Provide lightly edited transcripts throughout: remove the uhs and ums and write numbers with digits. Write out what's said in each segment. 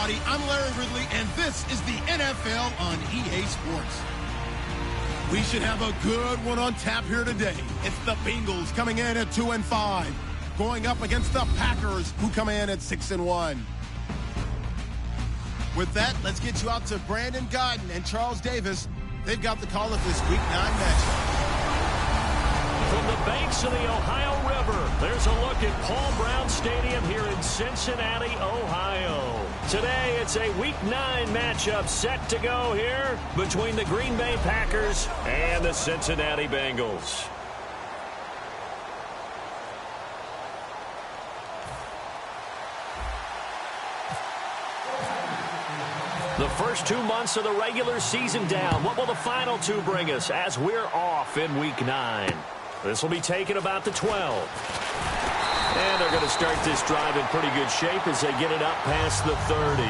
everybody. I'm Larry Ridley, and this is the NFL on EA Sports. We should have a good one on tap here today. It's the Bengals coming in at 2-5, going up against the Packers, who come in at 6-1. With that, let's get you out to Brandon Godden and Charles Davis. They've got the call of this Week 9 matchup. From the banks of the Ohio River, there's a look at Paul Brown Stadium here in Cincinnati, Ohio. Today, it's a Week 9 matchup set to go here between the Green Bay Packers and the Cincinnati Bengals. The first 2 months of the regular season down. What will the final 2 bring us as we're off in Week 9? This will be taken about the 12. And they're going to start this drive in pretty good shape as they get it up past the 30.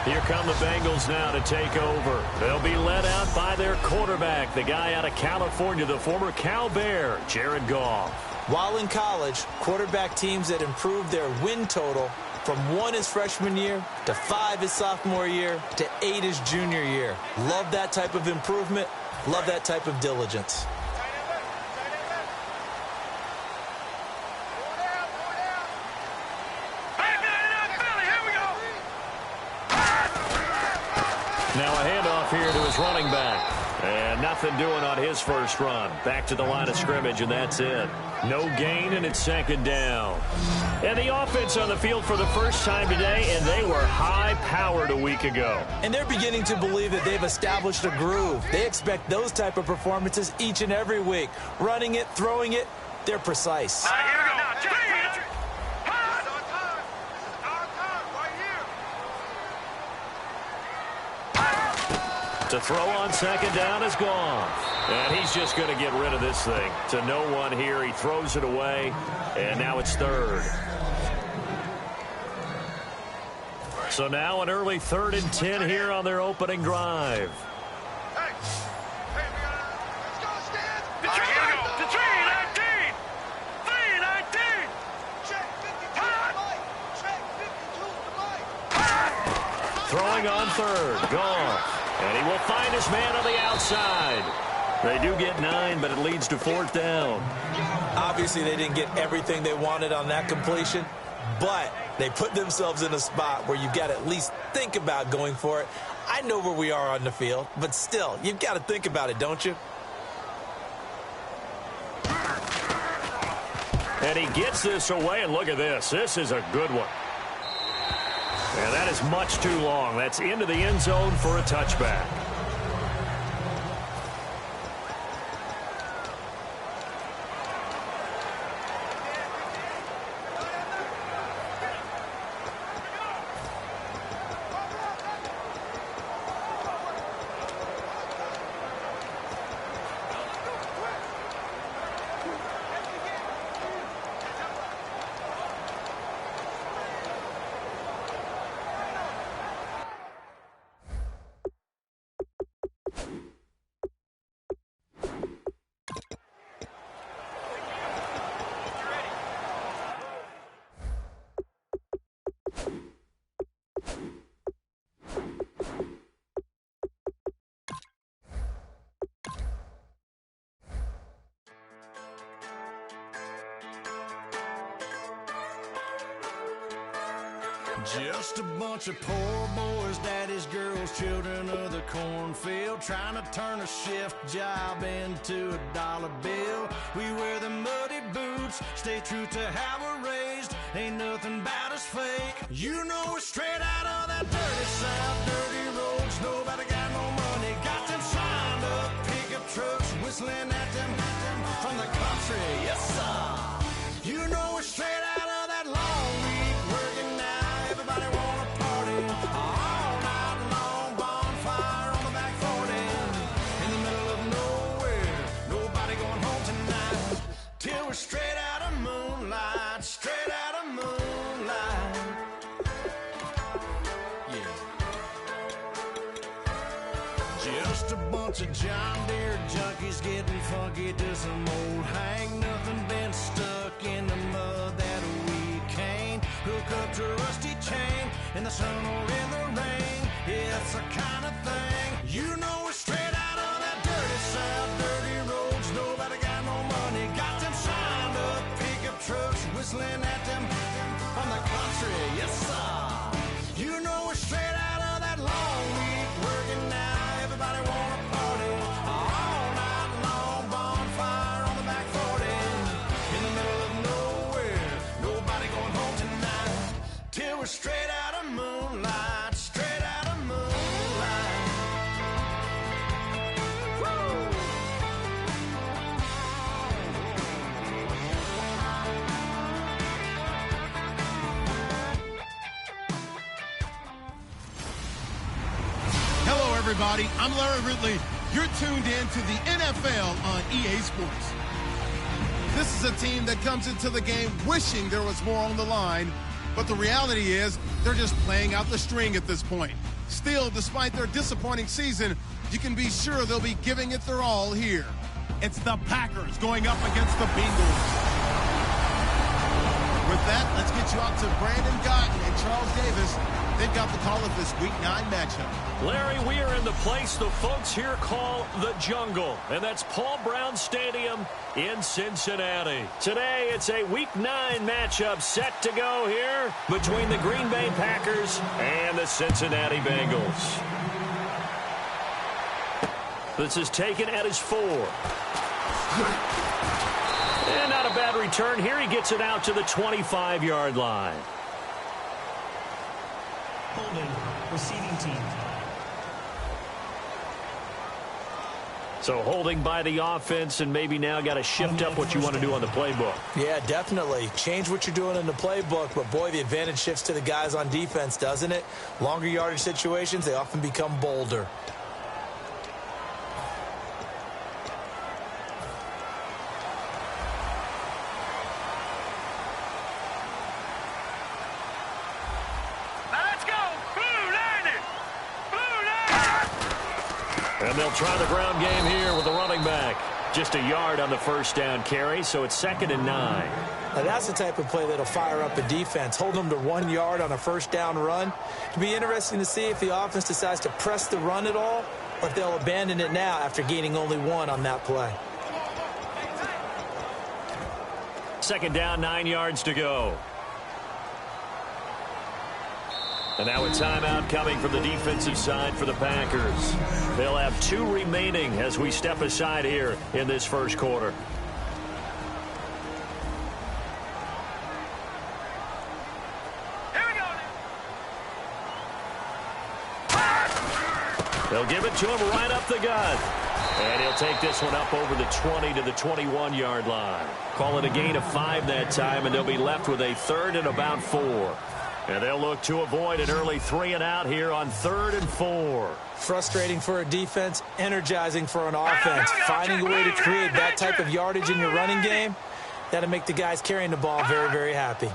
Here come the Bengals now to take over. They'll be led out by their quarterback, the guy out of California, the former Cal Bear, Jared Goff. While in college, quarterback teams that improved their win total from 1 his freshman year to 5 his sophomore year to 8 his junior year. Love that type of improvement. Love that type of diligence. Now a handoff here to his running back. And nothing doing on his first run. Back to the line of scrimmage, and that's it. No gain, and it's 2nd down. And the offense on the field for the first time today, and they were high-powered a week ago. And they're beginning to believe that they've established a groove. They expect those type of performances each and every week. Running it, throwing it, they're precise. Here we go. To throw on 2nd down is gone. And he's just going to get rid of this thing. To no one here. He throws it away. And now it's 3rd. So now an early 3rd and 10 here on their opening drive. Throwing on 3rd. Goff. And he will find his man on the outside. They do get 9, but it leads to 4th down. Obviously, they didn't get everything they wanted on that completion, but they put themselves in a spot where you've got to at least think about going for it. I know where we are on the field, but still, you've got to think about it, don't you? And he gets this away, and look at this. This is a good one. And that is much too long. That's into the end zone for a touchback. Just a bunch of poor boys, daddies, girls, children of the cornfield, trying to turn a shift job into a dollar bill. We wear the muddy boots, stay true to how we're raised. Ain't nothing about us fake. You know we're straight out of that dirty south, dirty roads. Nobody got no money, got them signed up pickup trucks, whistling at them from the country. Yes, sir. You know we're straight out of that long week working now. Everybody wanna party all night long, bonfire on the back 40 in the middle of nowhere. Nobody going home tonight till we're straight out of moonlight, straight out of moonlight. Yeah. Just a bunch of John Deere junkies getting funky to some old hang. Nothing been stuck in the mud that we can't hook up to a rusty chain in the sun or in the rain. It's the kind of thing you know we're straight out of that dirty south, dirty roads. Nobody got no money, got them signed up pickup trucks whistling at them from the country. Yes, sir. You know we're straight out of that long week working now. Everybody wanna party all night long, bonfire on the back 40 in the middle of nowhere. Nobody going home tonight till we're straight out of moonlight, straight out of moonlight. Woo! Hello, everybody. I'm Larry Ridley. You're tuned in to the NFL on EA Sports. This is a team that comes into the game wishing there was more on the line, but the reality is they're just playing out the string at this point. Still, despite their disappointing season, you can be sure they'll be giving it their all here. It's the Packers going up against the Bengals. With that, let's get you out to Brandon Gotton and Charles Davis. They've got the call of this Week 9 matchup. Larry, we are in the place the folks here call the Jungle, and that's Paul Brown Stadium in Cincinnati. Today, it's a Week 9 matchup set to go here between the Green Bay Packers and the Cincinnati Bengals. This is taken at his 4. And not a bad return here. He gets it out to the 25-yard line. Holding, receiving team. So holding by the offense, and maybe now got to shift up what you want to do on the playbook. Yeah, definitely. Change what you're doing in the playbook, but boy, the advantage shifts to the guys on defense, doesn't it? Longer yardage situations, they often become bolder. And they'll try the ground game here with the running back. Just a yard on the first down carry, so it's 2nd and 9. Now that's the type of play that'll fire up a defense. Hold them to 1 yard on a first down run. It'll be interesting to see if the offense decides to press the run at all, or if they'll abandon it now after gaining only 1 on that play. 2nd down, 9 yards to go. And now a timeout coming from the defensive side for the Packers. They'll have 2 remaining as we step aside here in this first quarter. Here we go. They'll give it to him right up the gut. And he'll take this one up over the 20 to the 21-yard line. Call it a gain of 5 that time, and they'll be left with a 3rd and about 4. And they'll look to avoid an early 3 and out here on 3rd and 4. Frustrating for a defense, energizing for an offense. Finding a way to create that type of yardage in your running game, that'll make the guys carrying the ball very, very happy.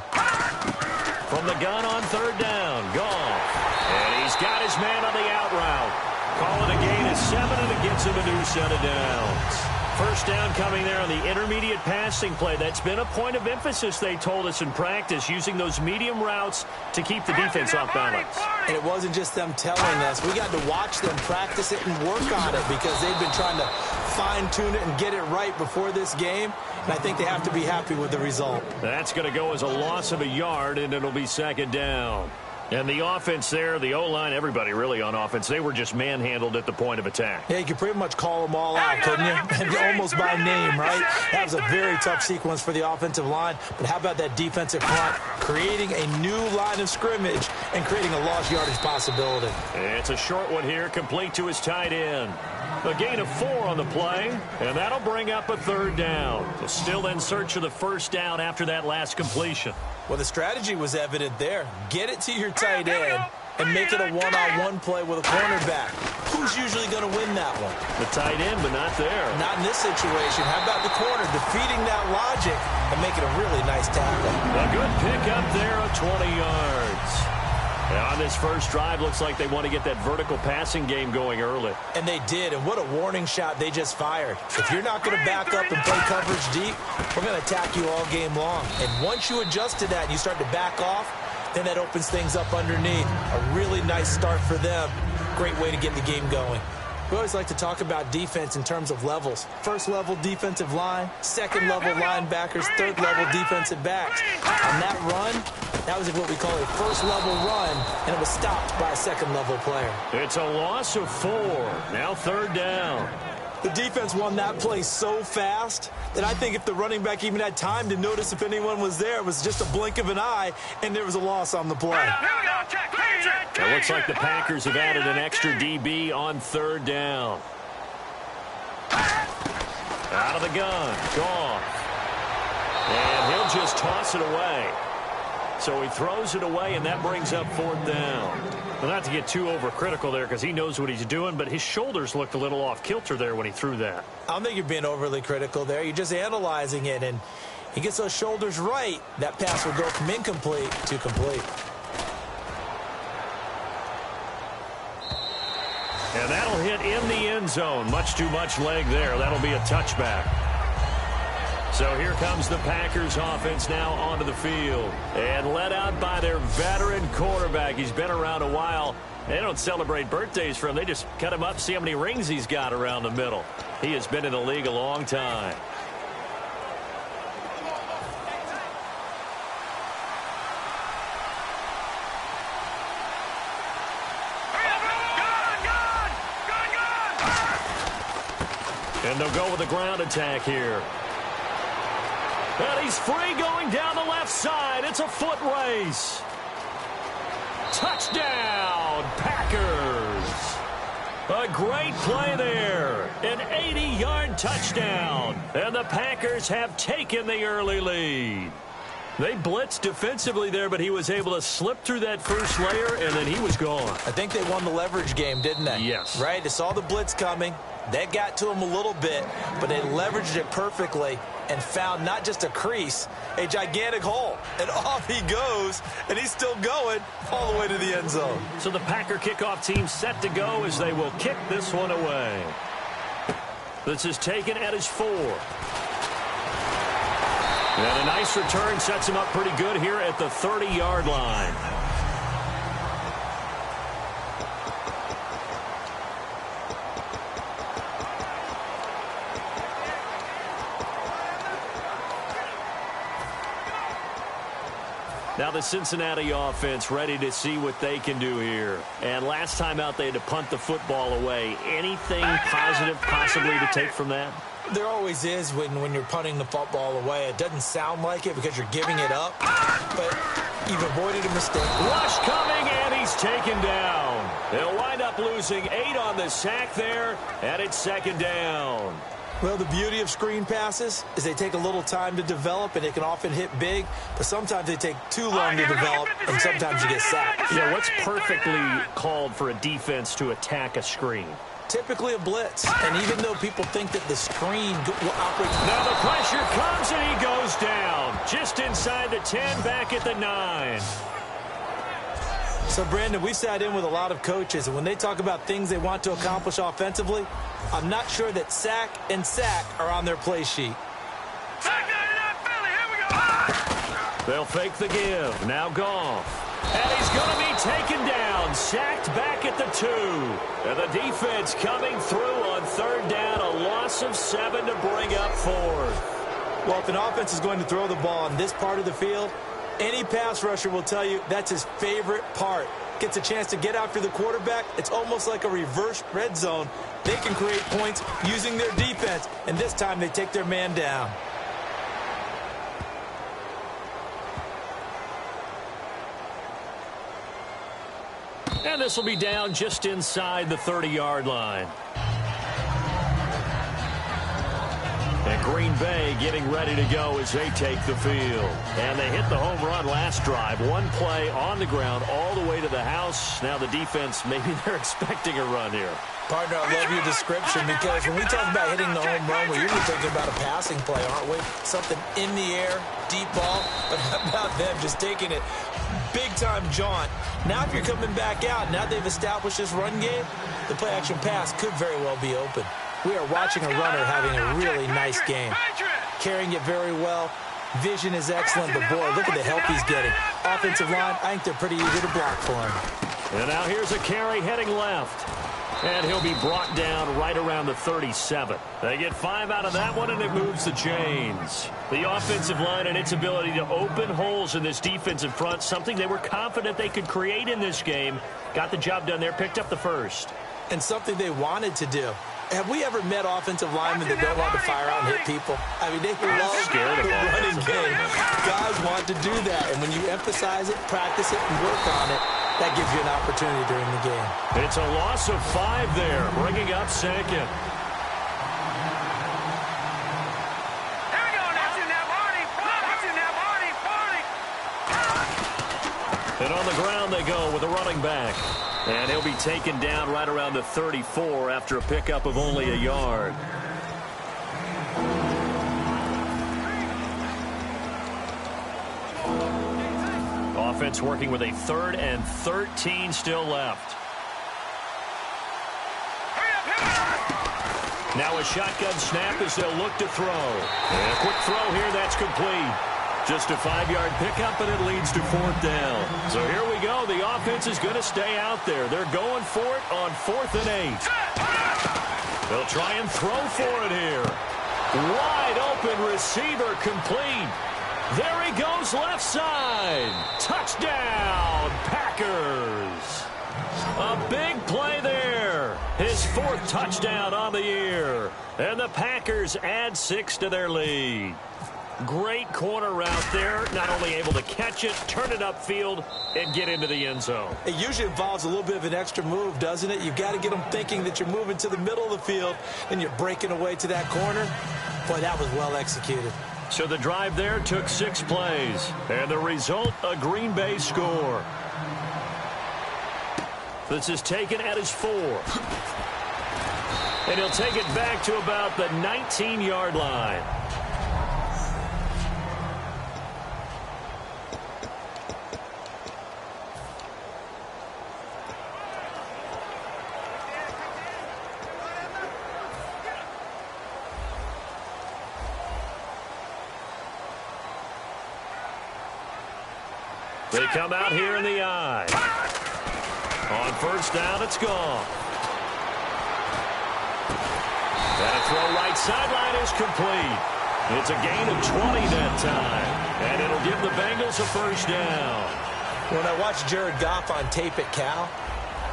From the gun on 3rd down, Goff. And he's got his man on the out route. Call it a gain of 7, and it gets him a new set of downs. First down coming there on the intermediate passing play. That's been a point of emphasis, they told us in practice, using those medium routes to keep the defense off balance. And it wasn't just them telling us. We got to watch them practice it and work on it because they've been trying to fine-tune it and get it right before this game. And I think they have to be happy with the result. That's going to go as a loss of a yard, and it'll be 2nd down. And the offense there, the O-line, everybody really on offense, they were just manhandled at the point of attack. Yeah, you could pretty much call them all out, couldn't you? Almost by name, right? That was a very tough sequence for the offensive line. But how about that defensive front creating a new line of scrimmage and creating a lost yardage possibility? It's a short one here, complete to his tight end. A gain of 4 on the play, and that'll bring up a 3rd down. So still in search of the first down after that last completion. Well, the strategy was evident there. Get it to your tight end and make it a one-on-one play with a cornerback. Who's usually going to win that one? The tight end, but not there. Not in this situation. How about the corner defeating that logic and making a really nice tackle? A good pick up there of 20 yards. Now on this first drive, looks like they want to get that vertical passing game going early. And they did, and what a warning shot they just fired. If you're not going to back up and play coverage deep, we're going to attack you all game long. And once you adjust to that and you start to back off, then that opens things up underneath. A really nice start for them. Great way to get the game going. We always like to talk about defense in terms of levels. First level defensive line, second level linebackers, third level defensive backs. On that run, that was what we call a first level run, and it was stopped by a second level player. It's a loss of 4. Now third down. The defense won that play so fast that I think if the running back even had time to notice if anyone was there, it was just a blink of an eye, and there was a loss on the play. It looks like the Packers have added an extra DB on third down. Out of the gun. Goff. And he'll just toss it away. So he throws it away, and that brings up fourth down. Well, not to get too overcritical there because he knows what he's doing, but his shoulders looked a little off kilter there when he threw that. I don't think you're being overly critical there. You're just analyzing it, and he gets those shoulders right. That pass will go from incomplete to complete. And that'll hit in the end zone. Much too much leg there. That'll be a touchback. So here comes the Packers offense now onto the field. And led out by their veteran quarterback. He's been around a while. They don't celebrate birthdays for him. They just cut him up, see how many rings he's got around the middle. He has been in the league a long time. And they'll go with a ground attack here. And he's free going down the left side. It's a foot race. Touchdown, Packers. A great play there. An 80-yard touchdown. And the Packers have taken the early lead. They blitzed defensively there, but he was able to slip through that first layer, and then he was gone. I think they won the leverage game, didn't they? Yes. Right? They saw the blitz coming. That got to him a little bit, but they leveraged it perfectly and found not just a crease, a gigantic hole. And off he goes, and he's still going all the way to the end zone. So the Packer kickoff team set to go as they will kick this one away. This is taken at his 4. And a nice return sets him up pretty good here at the 30-yard line. Now the Cincinnati offense ready to see what they can do here. And last time out they had to punt the football away. Anything positive possibly to take from that? There always is when you're punting the football away. It doesn't sound like it because you're giving it up, but you've avoided a mistake. Rush coming, and he's taken down. They'll wind up losing 8 on the sack there, and it's second down. Well, the beauty of screen passes is they take a little time to develop, and they can often hit big, but sometimes they take too long to develop, and sometimes you get sacked. Yeah, what's perfectly called for a defense to attack a screen? Typically a blitz, and even though people think that the screen will operate... Now the pressure comes, and he goes down. Just inside the 10, back at the 9. So, Brandon, we've sat in with a lot of coaches, and when they talk about things they want to accomplish offensively, I'm not sure that sack and sack are on their play sheet. They'll fake the give. Now Goff. And he's going to be taken down. Sacked back at the 2. And the defense coming through on third down. A loss of 7 to bring up fourth. Well, if an offense is going to throw the ball on this part of the field, any pass rusher will tell you that's his favorite part. Gets a chance to get after the quarterback. It's almost like a reverse red zone. They can create points using their defense, and this time they take their man down. And this will be down just inside the 30-yard line. And Green Bay getting ready to go as they take the field. And they hit the home run last drive. One play on the ground all the way to the house. Now the defense, maybe they're expecting a run here. Partner, I love your description because when we talk about hitting the home run, we're usually thinking about a passing play, aren't we? Something in the air, deep ball. But how about them just taking it big-time jaunt. Now if you're coming back out, now they've established this run game, the play-action pass could very well be open. We are watching a runner having a really nice game. Carrying it very well. Vision is excellent, but boy, look at the help he's getting. Offensive line, I think they're pretty eager to block for him. And now here's a carry heading left. And he'll be brought down right around the 37. They get 5 out of that one, and it moves the chains. The offensive line and its ability to open holes in this defensive front, something they were confident they could create in this game. Got the job done there, picked up the first. And something they wanted to do. Have we ever met offensive linemen that don't want to fire out and hit people? I mean, they love the running game. Guys want to do that, and when you emphasize it, practice it, and work on it, that gives you an opportunity during the game. It's a loss of 5 there, bringing up second. Here we go now. And on the ground they go with a running back. And he'll be taken down right around the 34 after a pickup of only a yard. Offense working with a 3rd and 13 still left. Now a shotgun snap as they'll look to throw. And a quick throw here, that's complete. Just a 5-yard pickup, and it leads to 4th down. So here we go. The offense is going to stay out there. They're going for it on 4th and 8. They'll try and throw for it here. Wide open receiver complete. There he goes left side. Touchdown, Packers. A big play there. His 4th touchdown on the year. And the Packers add 6 to their lead. Great corner route there. Not only able to catch it, turn it upfield, and get into the end zone. It usually involves a little bit of an extra move, doesn't it? You've got to get them thinking that you're moving to the middle of the field, and you're breaking away to that corner. Boy, that was well executed. So the drive there took 6 plays. And the result, a Green Bay score. This is taken at his 4. And he'll take it back to about the 19-yard line. They come out here in the eye. On 1st down, it's gone. And a throw right sideline is complete. It's a gain of 20 that time. And it'll give the Bengals a 1st down. When I watched Jared Goff on tape at Cal,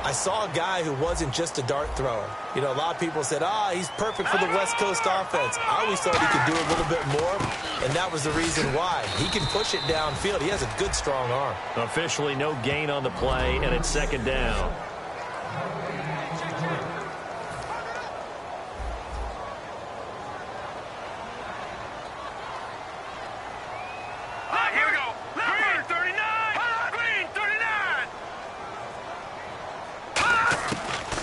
I saw a guy who wasn't just a dart thrower. You know, a lot of people said, he's perfect for the West Coast offense. I always thought he could do a little bit more, and that was the reason why. He can push it downfield. He has a good, strong arm. Officially no gain on the play, and it's 2nd down. Here we go. Green 39. Green 39.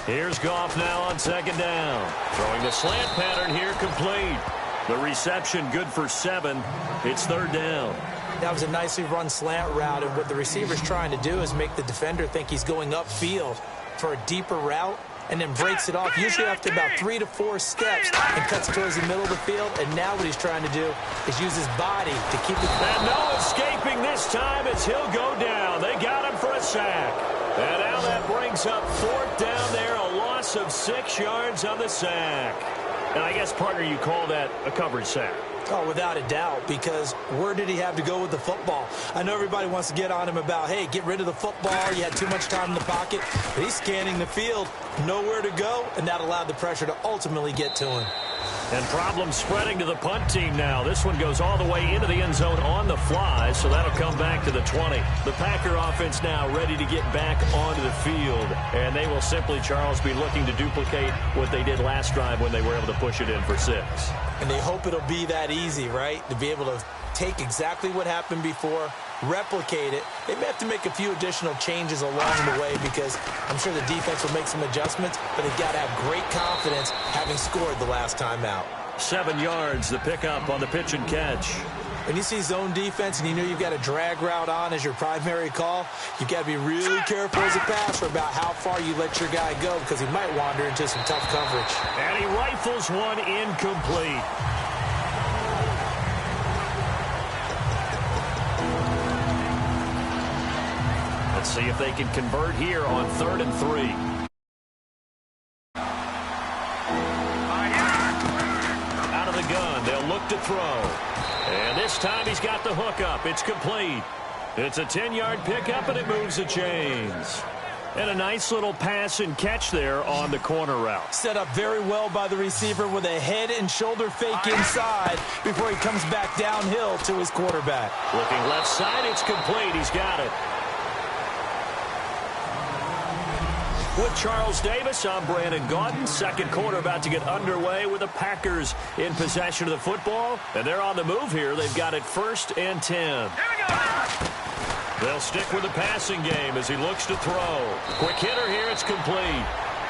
Here's Goff now on 2nd down. Throwing the slant pattern here complete. The reception good for 7. It's 3rd down. That was a nicely run slant route, and what the receiver's trying to do is make the defender think he's going upfield for a deeper route, and then breaks it off, usually after about 3 to 4 steps, and cuts towards the middle of the field. And now what he's trying to do is use his body to keep it. And no escaping this time as he'll go down. They got him for a sack. And now that brings up 4th down there, a loss of 6 yards on the sack. And I guess, partner, you call that a coverage sack. Oh, without a doubt, because where did he have to go with the football? I know everybody wants to get on him about, hey, get rid of the football. You had too much time in the pocket. But he's scanning the field, nowhere to go, and that allowed the pressure to ultimately get to him. And problems spreading to the punt team now. This one goes all the way into the end zone on the fly, so that'll come back to the 20. The Packer offense now ready to get back onto the field, and they will simply, Charles, be looking to duplicate what they did last drive when they were able to push it in for 6. And they hope it'll be that easy, right, to be able to take exactly what happened before, replicate it. They may have to make a few additional changes along the way because I'm sure the defense will make some adjustments, but they've got to have great confidence having scored the last time out. 7 yards, the pickup on the pitch and catch. When you see zone defense and you know you've got a drag route on as your primary call, you've got to be really careful as a passer about how far you let your guy go because he might wander into some tough coverage. And he rifles one incomplete. Let's see if they can convert here on 3rd and 3. Out of the gun, they'll look to throw. And this time he's got the hook up. It's complete. It's a 10-yard pickup, and it moves the chains. And a nice little pass and catch there on the corner route. Set up very well by the receiver with a head and shoulder fake inside before he comes back downhill to his quarterback. Looking left side, it's complete. He's got it. With Charles Davis, I'm Brandon Gaudin. Second quarter about to get underway with the Packers in possession of the football. And they're on the move here. They've got it 1st and 10. They'll stick with the passing game as he looks to throw. Quick hitter here. It's complete.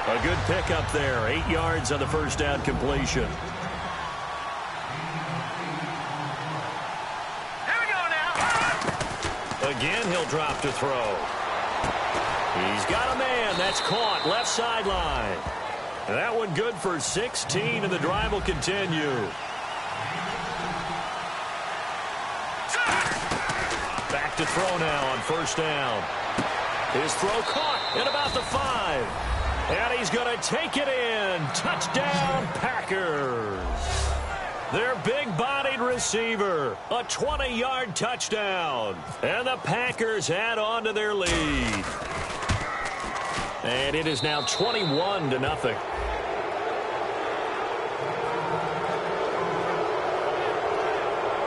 A good pickup there. 8 yards on the first down completion. Here we go now. Again, he'll drop to throw. He's got a man. That's caught. Left sideline. And that one good for 16, and the drive will continue. Back to throw now on 1st down. His throw caught at about the 5. And he's going to take it in. Touchdown, Packers. Their big-bodied receiver. A 20-yard touchdown. And the Packers add on to their lead. And it is now 21-0.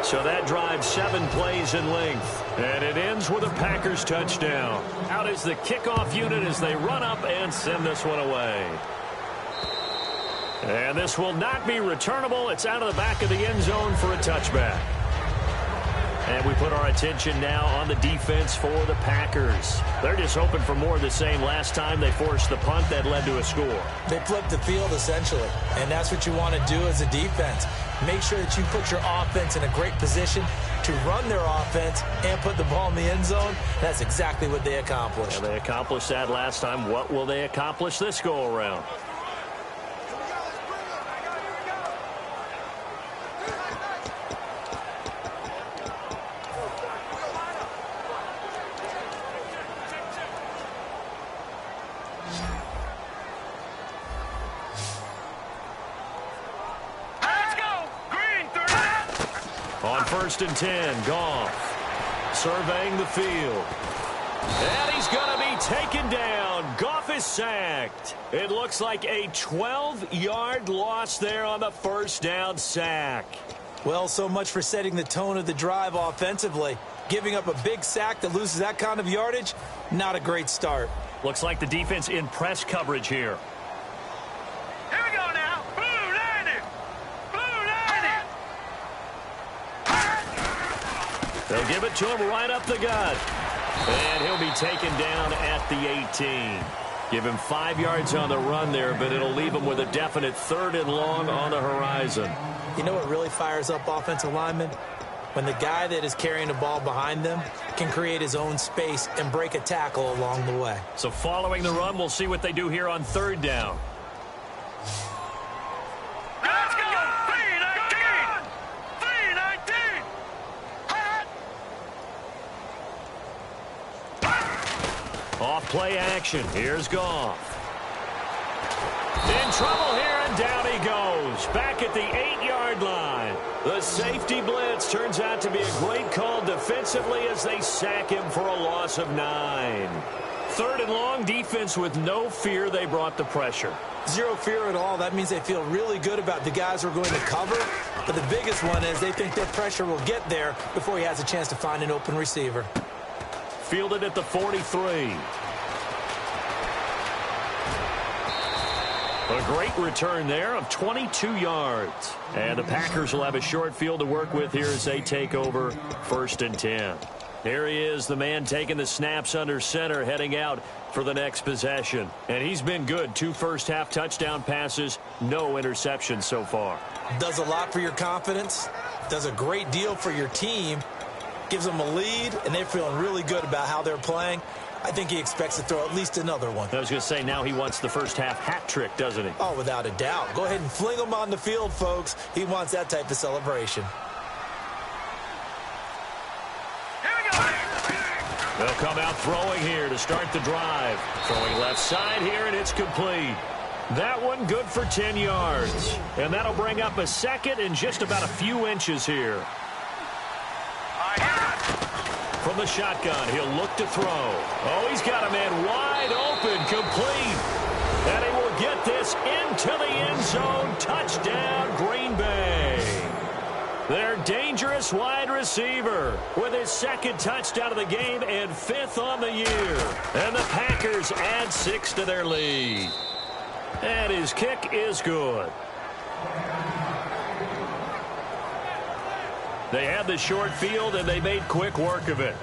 So that drives 7 plays in length. And it ends with a Packers touchdown. Out is the kickoff unit as they run up and send this one away. And this will not be returnable. It's out of the back of the end zone for a touchback. And we put our attention now on the defense for the Packers. They're just hoping for more of the same. Last time they forced the punt that led to a score. They flipped the field, essentially. And that's what you want to do as a defense. Make sure that you put your offense in a great position to run their offense and put the ball in the end zone. That's exactly what they accomplished. And they accomplished that last time. What will they accomplish this go-around? On 1st and 10, Goff surveying the field. And he's going to be taken down. Goff is sacked. It looks like a 12-yard loss there on the 1st down sack. Well, so much for setting the tone of the drive offensively. Giving up a big sack that loses that kind of yardage, not a great start. Looks like the defense in press coverage here. Here we go now. Blue 90. Blue 90. They'll give it to him right up the gut. And he'll be taken down at the 18. Give him 5 yards on the run there, but it'll leave him with a definite 3rd and long on the horizon. You know what really fires up offensive linemen? When the guy that is carrying the ball behind them can create his own space and break a tackle along the way. So following the run, we'll see what they do here on 3rd down. Let's go. 319. 319. Off play action. Here's Goff. In trouble here, and down he goes. Back at the 8-yard line. The safety blitz turns out to be a great call defensively as they sack him for a loss of 9. 3rd and long, defense with no fear. They brought the pressure. Zero fear at all. That means they feel really good about the guys who are going to cover. But the biggest one is they think their pressure will get there before he has a chance to find an open receiver. Fielded at the 43. A great return there of 22 yards. And the Packers will have a short field to work with here as they take over 1st and 10. Here he is, the man taking the snaps under center, heading out for the next possession. And he's been good. 2 first-half touchdown passes, no interceptions so far. Does a lot for your confidence, does a great deal for your team, gives them a lead, and they're feeling really good about how they're playing. I think he expects to throw at least another one. I was going to say, now he wants the first-half hat trick, doesn't he? Oh, without a doubt. Go ahead and fling him on the field, folks. He wants that type of celebration. They'll come out throwing here to start the drive. Throwing left side here, and it's complete. That one good for 10 yards. And that'll bring up a second and just about a few inches here. From the shotgun, he'll look to throw. Oh, he's got a man wide open, complete. And he will get this into the end zone. Touchdown, Green Bay. Their dangerous wide receiver with his 2nd touchdown of the game and 5th on the year. And the Packers add 6 to their lead. And his kick is good. They had the short field, and they made quick work of it.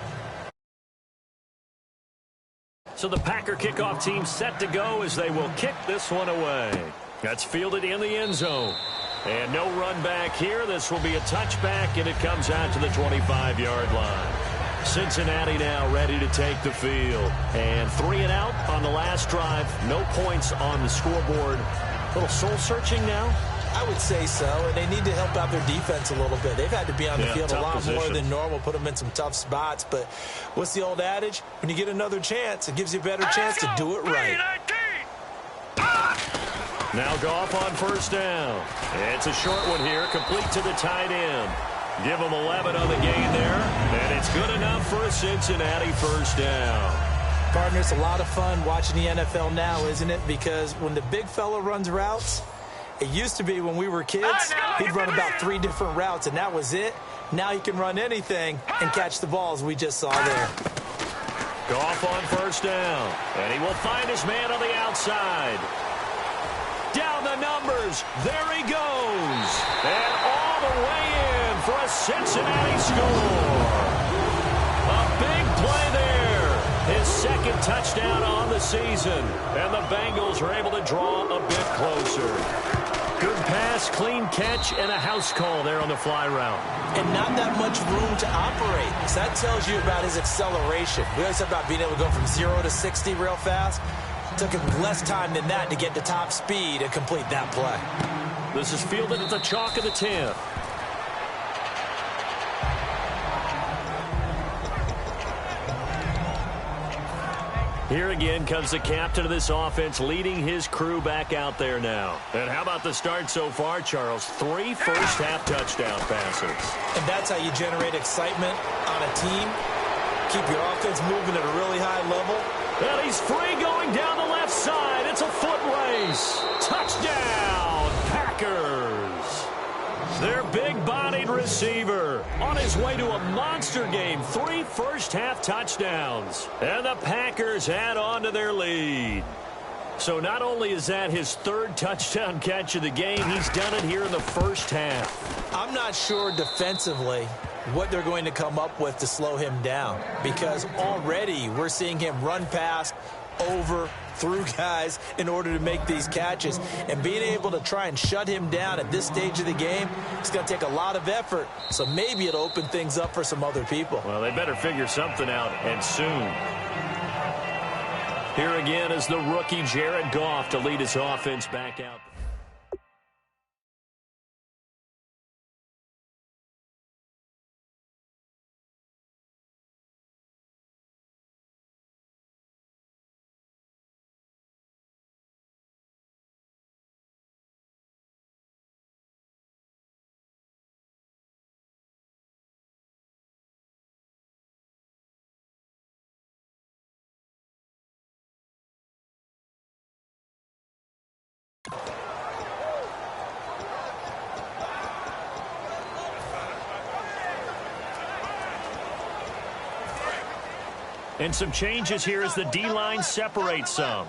So the Packer kickoff team set to go as they will kick this one away. That's fielded in the end zone. And no run back here. This will be a touchback, and it comes out to the 25-yard line. Cincinnati now ready to take the field. And 3 and out on the last drive. No points on the scoreboard. A little soul-searching now? I would say so, and they need to help out their defense a little bit. They've had to be on the field a lot more than normal, put them in some tough spots. But what's the old adage? When you get another chance, it gives you a better chance to do it right. Now Goff on first down. It's a short one here, complete to the tight end. Give them 11 on the gain there, and it's good enough for a Cincinnati first down. Partner, it's a lot of fun watching the NFL now, isn't it? Because when the big fella runs routes, it used to be when we were kids, he'd run about 3 different routes, and that was it. Now he can run anything and catch the balls we just saw there. Goff on first down, and he will find his man on the outside. Down the numbers. There he goes. And all the way in for a Cincinnati score. A big play there. His 2nd touchdown on the season. And the Bengals are able to draw a bit closer. Good pass, clean catch, and a house call there on the fly route. And not that much room to operate. So that tells you about his acceleration. We always talk about being able to go from 0 to 60 real fast. It took him less time than that to get to top speed and complete that play. This is fielded at the chalk of the 10. Here again comes the captain of this offense, leading his crew back out there now. And how about the start so far, Charles? 3 first-half touchdown passes. And that's how you generate excitement on a team. Keep your offense moving at a really high level. And he's free going down the left side. It's a foot race. Touchdown, Packers. Their big-bodied receiver on his way to a monster game. 3 first-half touchdowns. And the Packers add on to their lead. So not only is that his 3rd touchdown catch of the game, he's done it here in the first half. I'm not sure defensively what they're going to come up with to slow him down, because already we're seeing him run past, over, through guys in order to make these catches. And being able to try and shut him down at this stage of the game, it's going to take a lot of effort. So maybe it'll open things up for some other people. Well, they better figure something out, and soon. Here again is the rookie Jared Goff to lead his offense back out. And some changes here as the D-line separates some.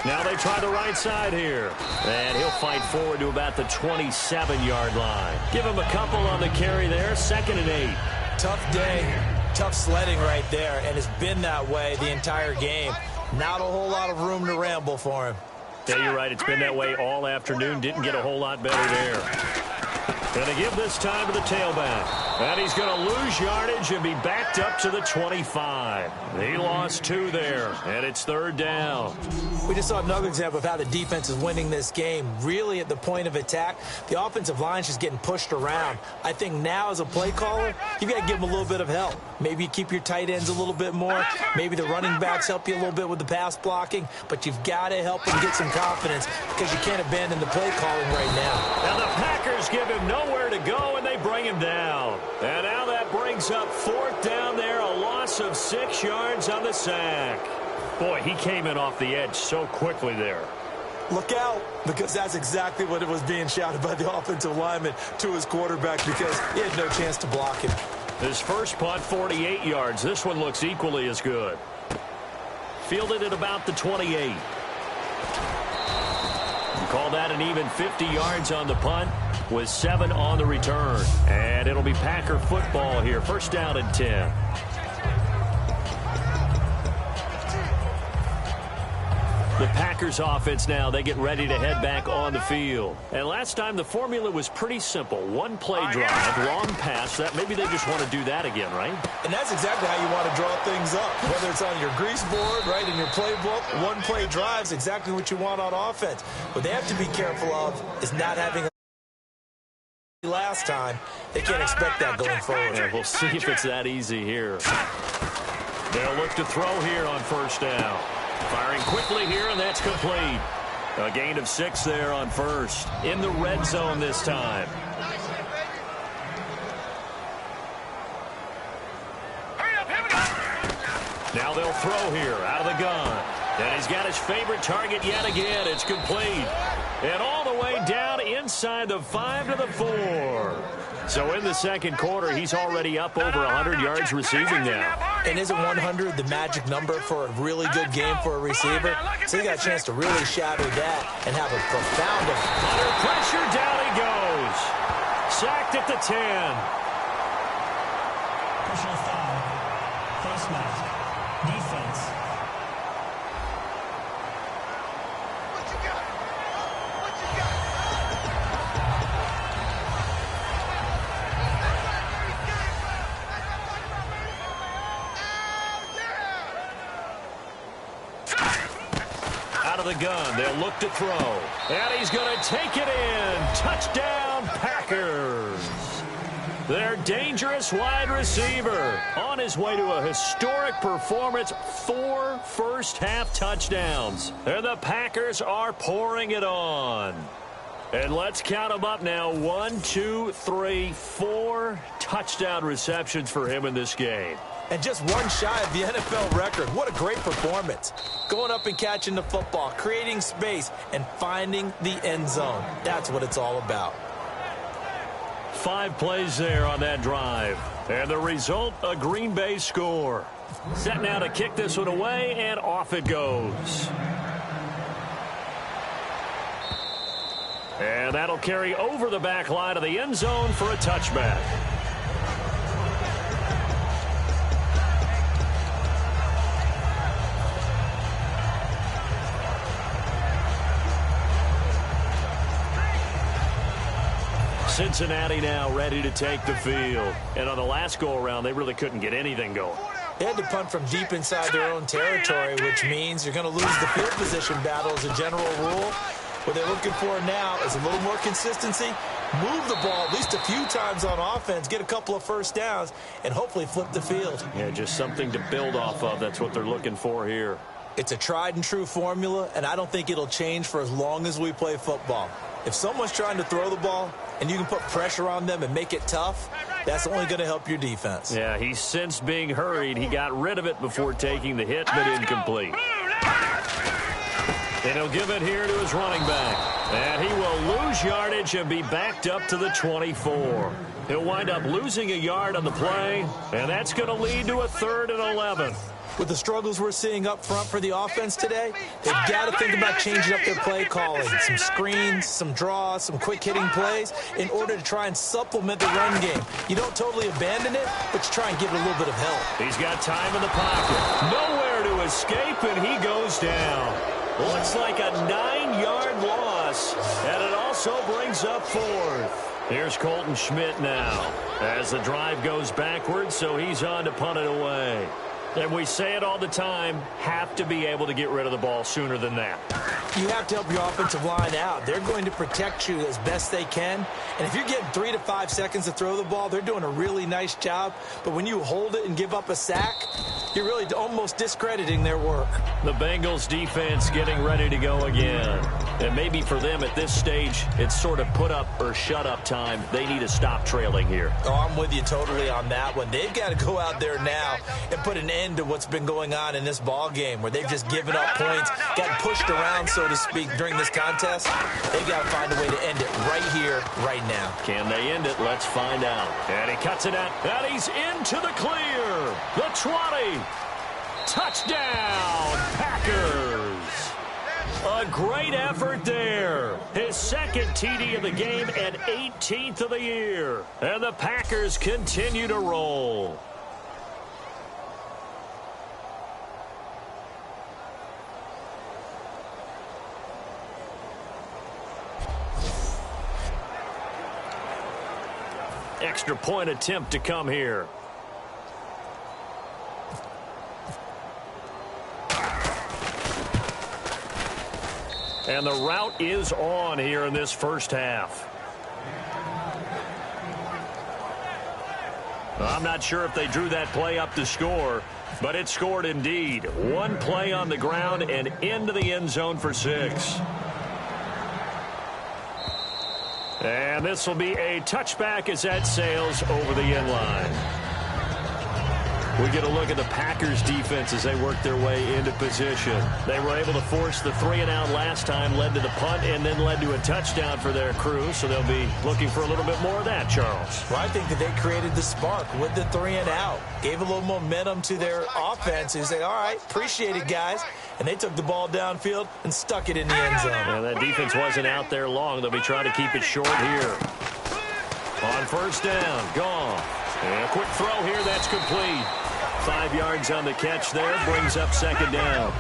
Now they try the right side here. And he'll fight forward to about the 27-yard line. Give him a couple on the carry there. 2nd and 8. Tough day. Tough sledding right there. And it's been that way the entire game. Not a whole lot of room to ramble for him. Yeah, you're right. It's been that way all afternoon. Didn't get a whole lot better there. Going to give this time to the tailback. And he's going to lose yardage and be backed up to the 25. He lost 2 there, and it's 3rd down. We just saw another example of how the defense is winning this game. Really at the point of attack, the offensive line is just getting pushed around. I think now as a play caller, you've got to give them a little bit of help. Maybe you keep your tight ends a little bit more. Maybe the running backs help you a little bit with the pass blocking. But you've got to help them get some confidence because you can't abandon the play calling right now. Now the Packers give him nowhere to go, and they bring him down. And now that brings up 4th down there, a loss of 6 yards on the sack. Boy, he came in off the edge so quickly there. Look out, because that's exactly what it was being shouted by the offensive lineman to his quarterback because he had no chance to block him. His first punt, 48 yards. This one looks equally as good. Fielded at about the 28. Call that an even 50 yards on the punt with 7 on the return. And it'll be Packer football here. 1st down and 10. The Packers offense now, they get ready to head back on the field. And last time the formula was pretty simple. 1 play drive, long pass. That maybe they just want to do that again, right? And that's exactly how you want to draw things up. Whether it's on your grease board, right, in your playbook, 1 play drive is exactly what you want on offense. What they have to be careful of is not having a last time. They can't expect that going forward. Yeah, we'll see if it's that easy here. They'll look to throw here on 1st down. Firing quickly here, and that's complete. A gain of 6 there on 1st. In the red zone this time. Now they'll throw here out of the gun. And he's got his favorite target yet again. It's complete. And all the way down inside the 5 to the 4. So in the 2nd quarter, he's already up over 100 yards receiving now. And isn't 100 the magic number for a really good game for a receiver? So he got a chance to really shatter that and have a profound effect. Under pressure, down he goes. Sacked at the 10. Personal foul. Face mask. Defense. Out of the gun, they'll look to throw. And he's going to take it in. Touchdown, Packers. Their dangerous wide receiver on his way to a historic performance. 4 first-half touchdowns. And the Packers are pouring it on. And let's count them up now. 1, 2, 3, 4 touchdown receptions for him in this game. And just 1 shy of the NFL record. What a great performance. Going up and catching the football, creating space, and finding the end zone. That's what it's all about. 5 plays there on that drive. And the result, a Green Bay score. Set now to kick this one away, and off it goes. And that'll carry over the back line of the end zone for a touchback. Cincinnati now ready to take the field. And on the last go-around, they really couldn't get anything going. They had to punt from deep inside their own territory, which means you're going to lose the field position battle as a general rule. What they're looking for now is a little more consistency, move the ball at least a few times on offense, get a couple of first downs, and hopefully flip the field. Yeah, just something to build off of. That's what they're looking for here. It's a tried-and-true formula, and I don't think it'll change for as long as we play football. If someone's trying to throw the ball and you can put pressure on them and make it tough, that's only going to help your defense. Yeah, he sensed being hurried. He got rid of it before taking the hit, but incomplete. And he'll give it here to his running back. And he will lose yardage and be backed up to the 24. He'll wind up losing a yard on the play, and that's going to lead to a 3rd and 11. With the struggles we're seeing up front for the offense today, they've got to think about changing up their play calling. Some screens, some draws, some quick-hitting plays in order to try and supplement the run game. You don't totally abandon it, but you try and give it a little bit of help. He's got time in the pocket. Nowhere to escape, and he goes down. Looks like a 9-yard loss, and it also brings up 4th. Here's Colton Schmidt now as the drive goes backwards, so he's on to punt it away. And we say it all the time, have to be able to get rid of the ball sooner than that. You have to help your offensive line out. They're going to protect you as best they can. And if you're getting 3 to 5 seconds to throw the ball, they're doing a really nice job. But when you hold it and give up a sack, you're really almost discrediting their work. The Bengals defense getting ready to go again. And maybe for them at this stage, it's sort of put up or shut up time. They need to stop trailing here. Oh, I'm with you totally on that one. They've got to go out there now and put an end to what's been going on in this ball game where they've just given up points, gotten pushed around, so to speak, during this contest. They've got to find a way to end it right here, right now. Can they end it? Let's find out. And he cuts it out. And he's into the clear. The 20. Touchdown, Packers. A great effort there. His second TD of the game and 18th of the year. And the Packers continue to roll. Extra point attempt to come here. And the route is on here in this first half. I'm not sure if they drew that play up to score, but it scored indeed. One play on the ground and into the end zone for 6. And this will be a touchback as that sails over the end line. We get a look at the Packers defense as they work their way into position. They were able to force the 3-and-out last time, led to the punt, and then led to a touchdown for their crew. So they'll be looking for a little bit more of that, Charles. Well, I think that they created the spark with the 3-and-out. Gave a little momentum to their offense. They say, all right, appreciate it, guys. And they took the ball downfield and stuck it in the end zone. And that defense wasn't out there long. They'll be trying to keep it short here. On first down, gone. And a quick throw here, that's complete. 5 yards on the catch there, brings up second down.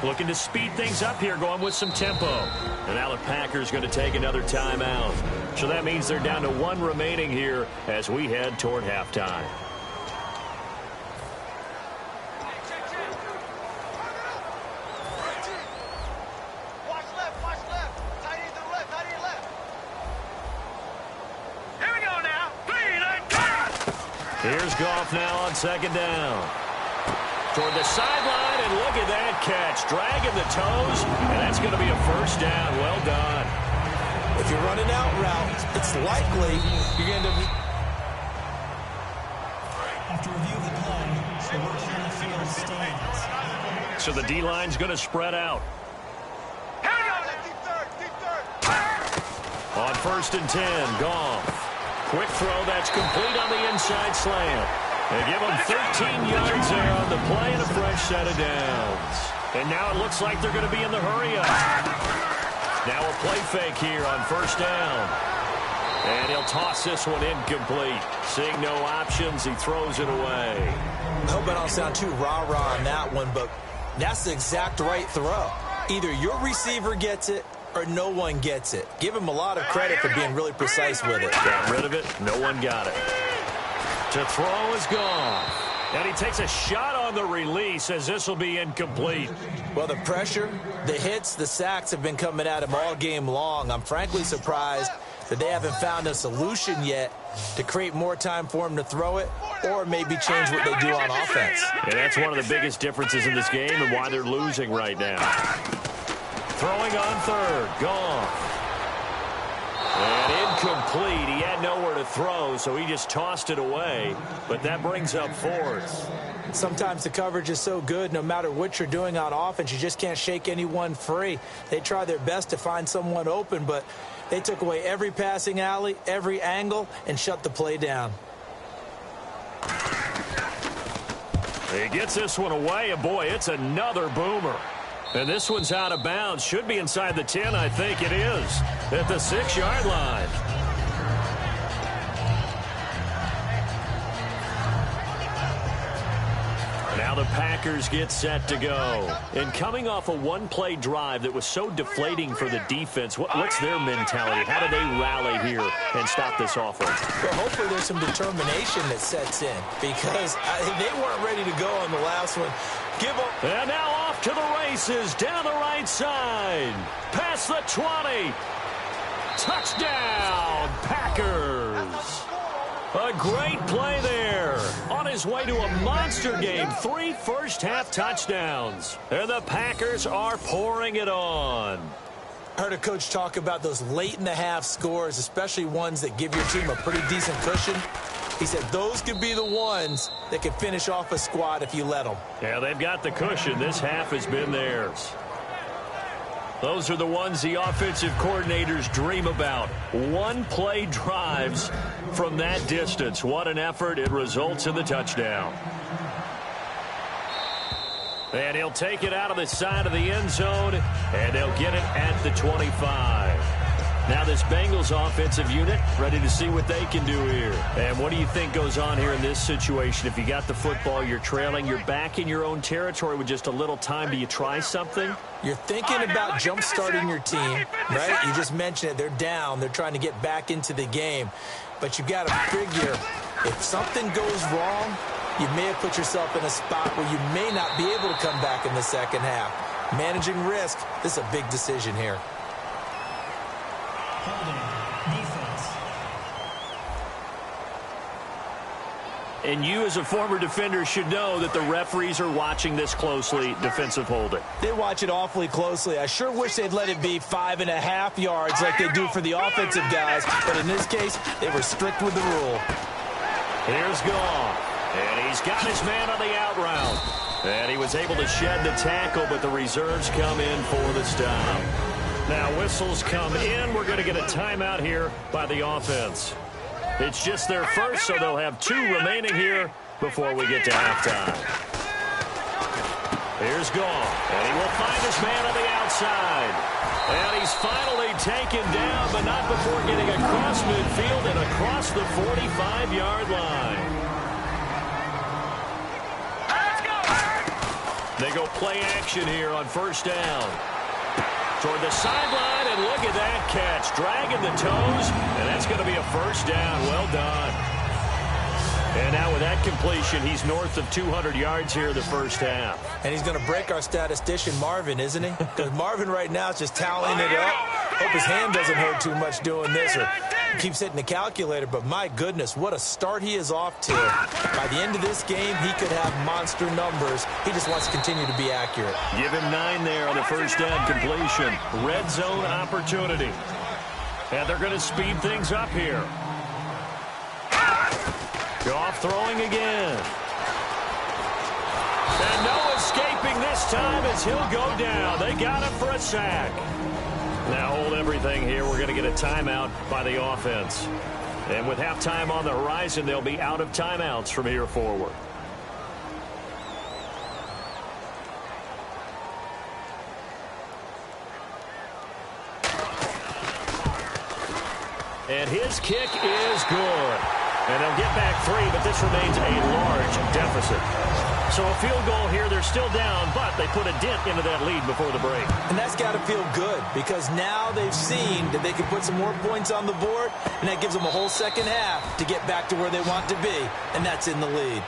Looking to speed things up here, going with some tempo. And now the Packers going to take another timeout. So that means they're down to 1 remaining here as we head toward halftime. Here's Goff now on second down. Toward the sideline, and look at that catch. Dragging the toes, and that's going to be a first down. Well done. If you're running out route, it's likely you're going to... After review of the play, the work on the field stands. So the D-line's going to spread out. On first and 10, Goff. Quick throw, that's complete on the inside slant. They give him 13 yards there on the play and a fresh set of downs. And now it looks like they're going to be in the hurry-up. Now a play fake here on first down. And he'll toss this one incomplete. Seeing no options, he throws it away. I hope I don't sound too rah-rah on that one, but that's the exact right throw. Either your receiver gets it or no one gets it. Give him a lot of credit for being really precise with it. Got rid of it. No one got it. To throw is gone. And he takes a shot on the release as this will be incomplete. Well, the pressure, the hits, the sacks have been coming at him all game long. I'm frankly surprised that they haven't found a solution yet to create more time for him to throw it or maybe change what they do on offense. And that's one of the biggest differences in this game and why they're losing right now. Throwing on third, gone. And incomplete. He had nowhere to throw, so he just tossed it away. But that brings up fourth. Sometimes the coverage is so good, no matter what you're doing on offense, you just can't shake anyone free. They try their best to find someone open, but they took away every passing alley, every angle, and shut the play down. He gets this one away, and boy, it's another boomer. And this one's out of bounds. Should be inside the 10, I think it is, at the 6-yard line. Now the Packers get set to go. And coming off a one-play drive that was so deflating for the defense, what's their mentality? How do they rally here and stop this offense? Well, hopefully there's some determination that sets in because they weren't ready to go on the last one. And now off to the races down the right side. Past the 20. Touchdown, Packers. A great play there. On his way to a monster game. 3 first-half touchdowns. And the Packers are pouring it on. I heard a coach talk about those late-in-the-half scores, especially ones that give your team a pretty decent cushion. He said those could be the ones that can finish off a squad if you let them. Yeah, they've got the cushion. This half has been theirs. Those are the ones the offensive coordinators dream about. One-play drives from that distance. What an effort. It results in the touchdown. And he'll take it out of the side of the end zone, and they'll get it at the 25. Now this Bengals offensive unit ready to see what they can do here. And what do you think goes on here in this situation? If you got the football, you're trailing, you're back in your own territory with just a little time. Do you try something? You're thinking about jump-starting your team, right? You just mentioned it. They're down. They're trying to get back into the game. But you got to figure if something goes wrong, you may have put yourself in a spot where you may not be able to come back in the second half. Managing risk, this is a big decision here. And you as a former defender should know that the referees are watching this closely, defensive holding. They watch it awfully closely. I sure wish they'd let it be 5.5 yards like they do for the offensive guys. But in this case, they were strict with the rule. Here's Goff. And he's got his man on the out route. And he was able to shed the tackle, but the reserves come in for the stop. Now whistles come in. We're going to get a timeout here by the offense. It's just their first, so they'll have 2 remaining here before we get to halftime. Here's Goff, and he will find his man on the outside. And he's finally taken down, but not before getting across midfield and across the 45-yard line. They go play action here on first down. Toward the sideline, and look at that catch. Dragging the toes, and that's going to be a first down. Well done. And now with that completion, he's north of 200 yards here in the first half. And he's going to break our statistician, Marvin, isn't he? Because Marvin right now is just tallying it up. Hope his hand doesn't hurt too much doing this, or keeps hitting the calculator. But my goodness, what a start he is off to. By the end of this game, he could have monster numbers. He just wants to continue to be accurate. Give him 9 there on the first down completion. Red zone opportunity. And they're going to speed things up here. Goff throwing again. And no escaping this time as he'll go down. They got him for a sack. Now hold everything here. We're going to get a timeout by the offense. And with halftime on the horizon, they'll be out of timeouts from here forward. And his kick is good. And they'll get back 3, but this remains a large deficit. So a field goal here, they're still down, but they put a dent into that lead before the break. And that's got to feel good because now they've seen that they can put some more points on the board, and that gives them a whole second half to get back to where they want to be, and that's in the lead.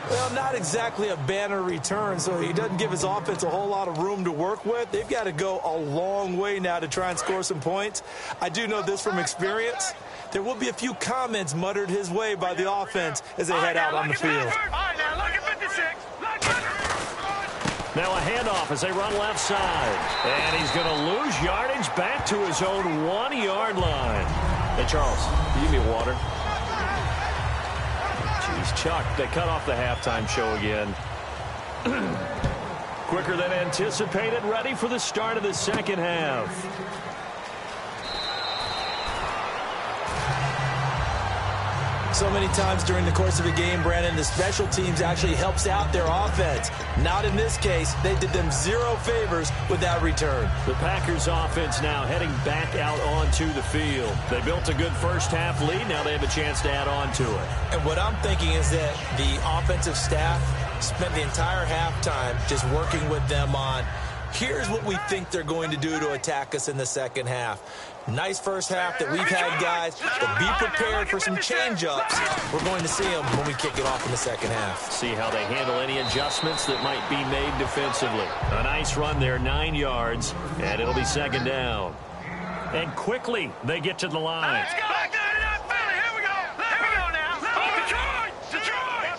Well, not exactly a banner return, so he doesn't give his offense a whole lot of room to work with. They've got to go a long way now to try and score some points. I do know this from experience. There will be a few comments muttered his way by the offense as they head out on the field. Now a handoff as they run left side. And he's going to lose yardage back to his own 1-yard line. Hey, Charles, give me water. Jeez, Chuck, they cut off the halftime show again. Quicker than anticipated, ready for the start of the second half. So many times during the course of a game, Brandon, the special teams actually helps out their offense. Not in this case. They did them zero favors with that return. The Packers offense now heading back out onto the field. They built a good first half lead. Now they have a chance to add on to it. And what I'm thinking is that the offensive staff spent the entire halftime just working with them on, here's what we think they're going to do to attack us in the second half. Nice first half that we've had, guys, but be prepared for some change-ups. We're going to see them when we kick it off in the second half. See how they handle any adjustments that might be made defensively. A nice run there, 9 yards, and it'll be second down. And quickly, they get to the line. Let's go. Here we go. Here we go now. Detroit.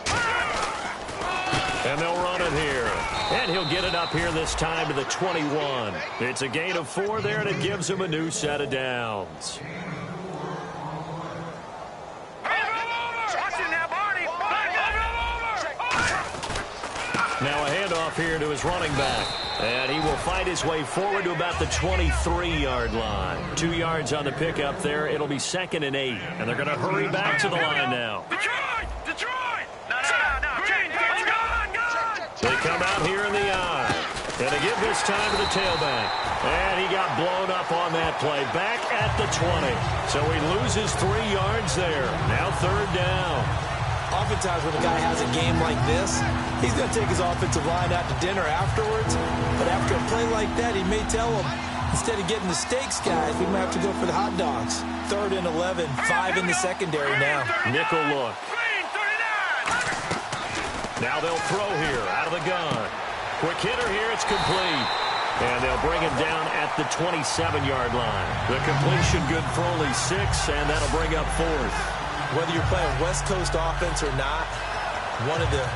And they'll run it here. And he'll get it up here this time to the 21. It's a gain of 4 there, and it gives him a new set of downs. Now a handoff here to his running back. And he will fight his way forward to about the 23-yard line. 2 yards on the pickup there. It'll be 2nd and 8. And they're going to hurry back to the line now. Detroit! No. They come out here in the eye. And they give this time to the tailback. And he got blown up on that play. Back at the 20. So he loses 3 yards there. Now 3rd down. Oftentimes when a guy has a game like this, he's going to take his offensive line out to dinner afterwards. But after a play like that, he may tell them, instead of getting the steaks, guys, we might have to go for the hot dogs. 3rd and 11, 5 in the secondary now. Nickel look. Now they'll throw here out of the gun. Quick hitter here, it's complete. And they'll bring him down at the 27-yard line. The completion good for only 6, and that'll bring up 4th. Whether you're playing West Coast offense or not, one of the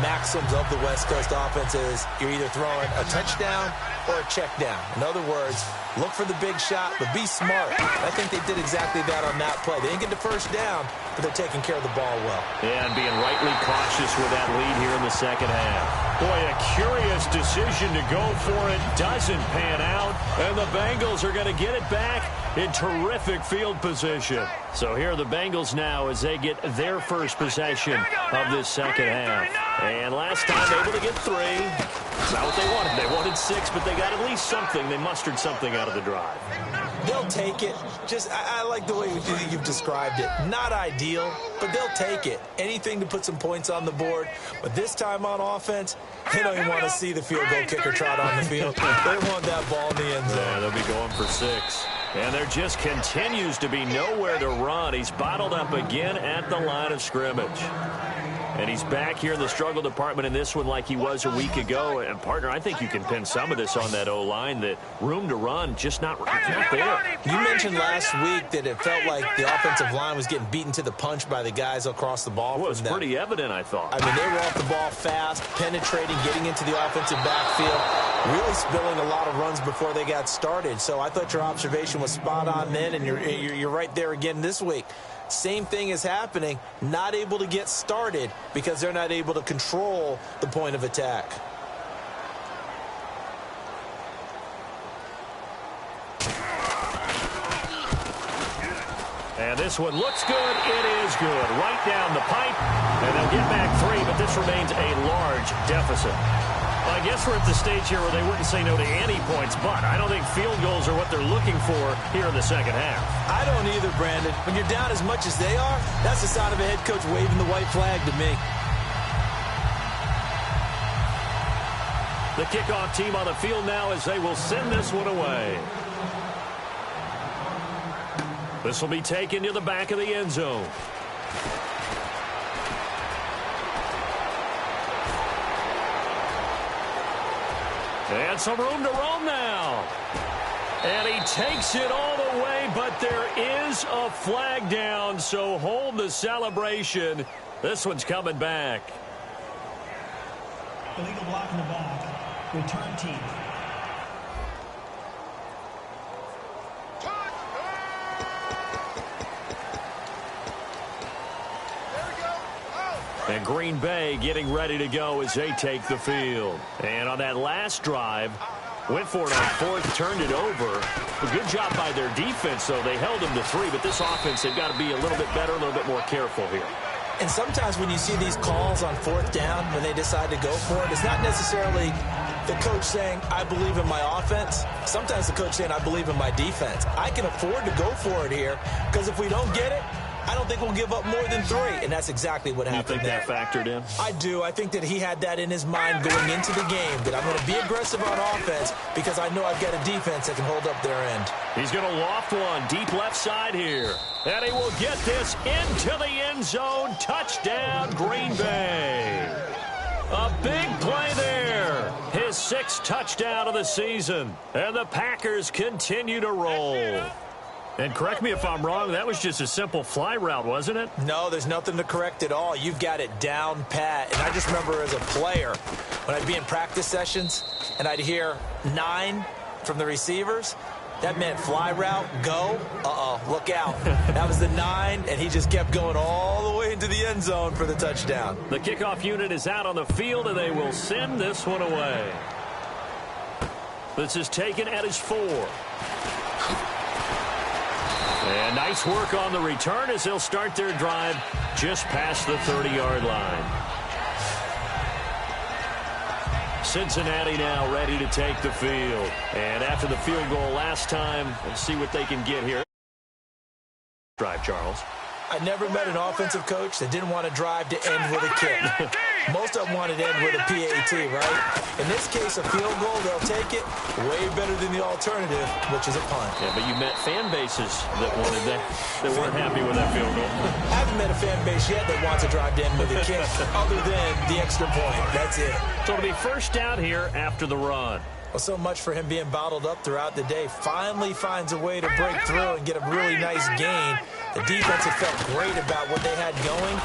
maxims of the West Coast offense is you're either throwing a touchdown or a check down. In other words, look for the big shot, but be smart. I think they did exactly that on that play. They didn't get the first down, but they're taking care of the ball well. Yeah, and being rightly cautious with that lead here in the second half. Boy, a curious decision to go for it. Doesn't pan out, and the Bengals are going to get it back in terrific field position. So here are the Bengals now as they get their first possession of this second half. And last time able to get 3. It's not what they wanted. They wanted 6, but they got at least something. They mustered something out of the drive. They'll take it. I like the way you've described it. Not ideal, but they'll take it. Anything to put some points on the board. But this time on offense, they don't even want to see the field goal kicker trot on the field. They want that ball in the end zone. Yeah, they'll be going for 6. And there just continues to be nowhere to run. He's bottled up again at the line of scrimmage. And he's back here in the struggle department in this one like he was a week ago. And, partner, I think you can pin some of this on that O-line, that room to run just not there. You mentioned last week that it felt like the offensive line was getting beaten to the punch by the guys across the ball. Well, it was pretty evident, I thought. I mean, they were off the ball fast, penetrating, getting into the offensive backfield, really spilling a lot of runs before they got started. So I thought your observation was spot on then, and you're right there again this week. Same thing is happening, not able to get started because they're not able to control the point of attack. And this one looks good. It is good. Right down the pipe. And they'll get back 3, but this remains a large deficit. I guess we're at the stage here where they wouldn't say no to any points, but I don't think field goals are what they're looking for here in the second half. I don't either, Brandon. When you're down as much as they are, that's the sign of a head coach waving the white flag to me. The kickoff team on the field now as they will send this one away. This will be taken to the back of the end zone. And some room to roam now. And he takes it all the way, but there is a flag down, so hold the celebration. This one's coming back. Illegal block in the back. Return team. And Green Bay getting ready to go as they take the field. And on that last drive, Went for it on fourth, turned it over. A good job by their defense, though. They held them to 3, but this offense, they've got to be a little bit better, a little bit more careful here. And sometimes when you see these calls on fourth down, when they decide to go for it, it's not necessarily the coach saying, I believe in my offense. Sometimes the coach saying, I believe in my defense. I can afford to go for it here because if we don't get it, I don't think we'll give up more than 3. And that's exactly what happened there. You think that factored in? I do. I think that he had that in his mind going into the game, that I'm going to be aggressive on offense because I know I've got a defense that can hold up their end. He's going to loft one deep left side here. And he will get this into the end zone. Touchdown, Green Bay. A big play there. His 6th touchdown of the season. And the Packers continue to roll. And correct me if I'm wrong, that was just a simple fly route, wasn't it? No, there's nothing to correct at all. You've got it down pat. And I just remember as a player, when I'd be in practice sessions and I'd hear 9 from the receivers, that meant fly route, go, look out. That was the 9, and he just kept going all the way into the end zone for the touchdown. The kickoff unit is out on the field, and they will send this one away. This is taken at his 4. And nice work on the return as they'll start their drive just past the 30-yard line. Cincinnati now ready to take the field. And after the field goal last time, let's see what they can get here. Drive, Charles. I never met an offensive coach that didn't want to drive to end with a kick. Most of them wanted to end with a PAT, right? In this case, a field goal, they'll take it way better than the alternative, which is a punt. Yeah, but you met fan bases that wanted that weren't happy with that field goal. I haven't met a fan base yet that wants to drive to end with a kick other than the extra point. That's it. So it'll be first down here after the run. Well, so much for him being bottled up throughout the day. Finally finds a way to break through and get a really nice gain. The defense had felt great about what they had going.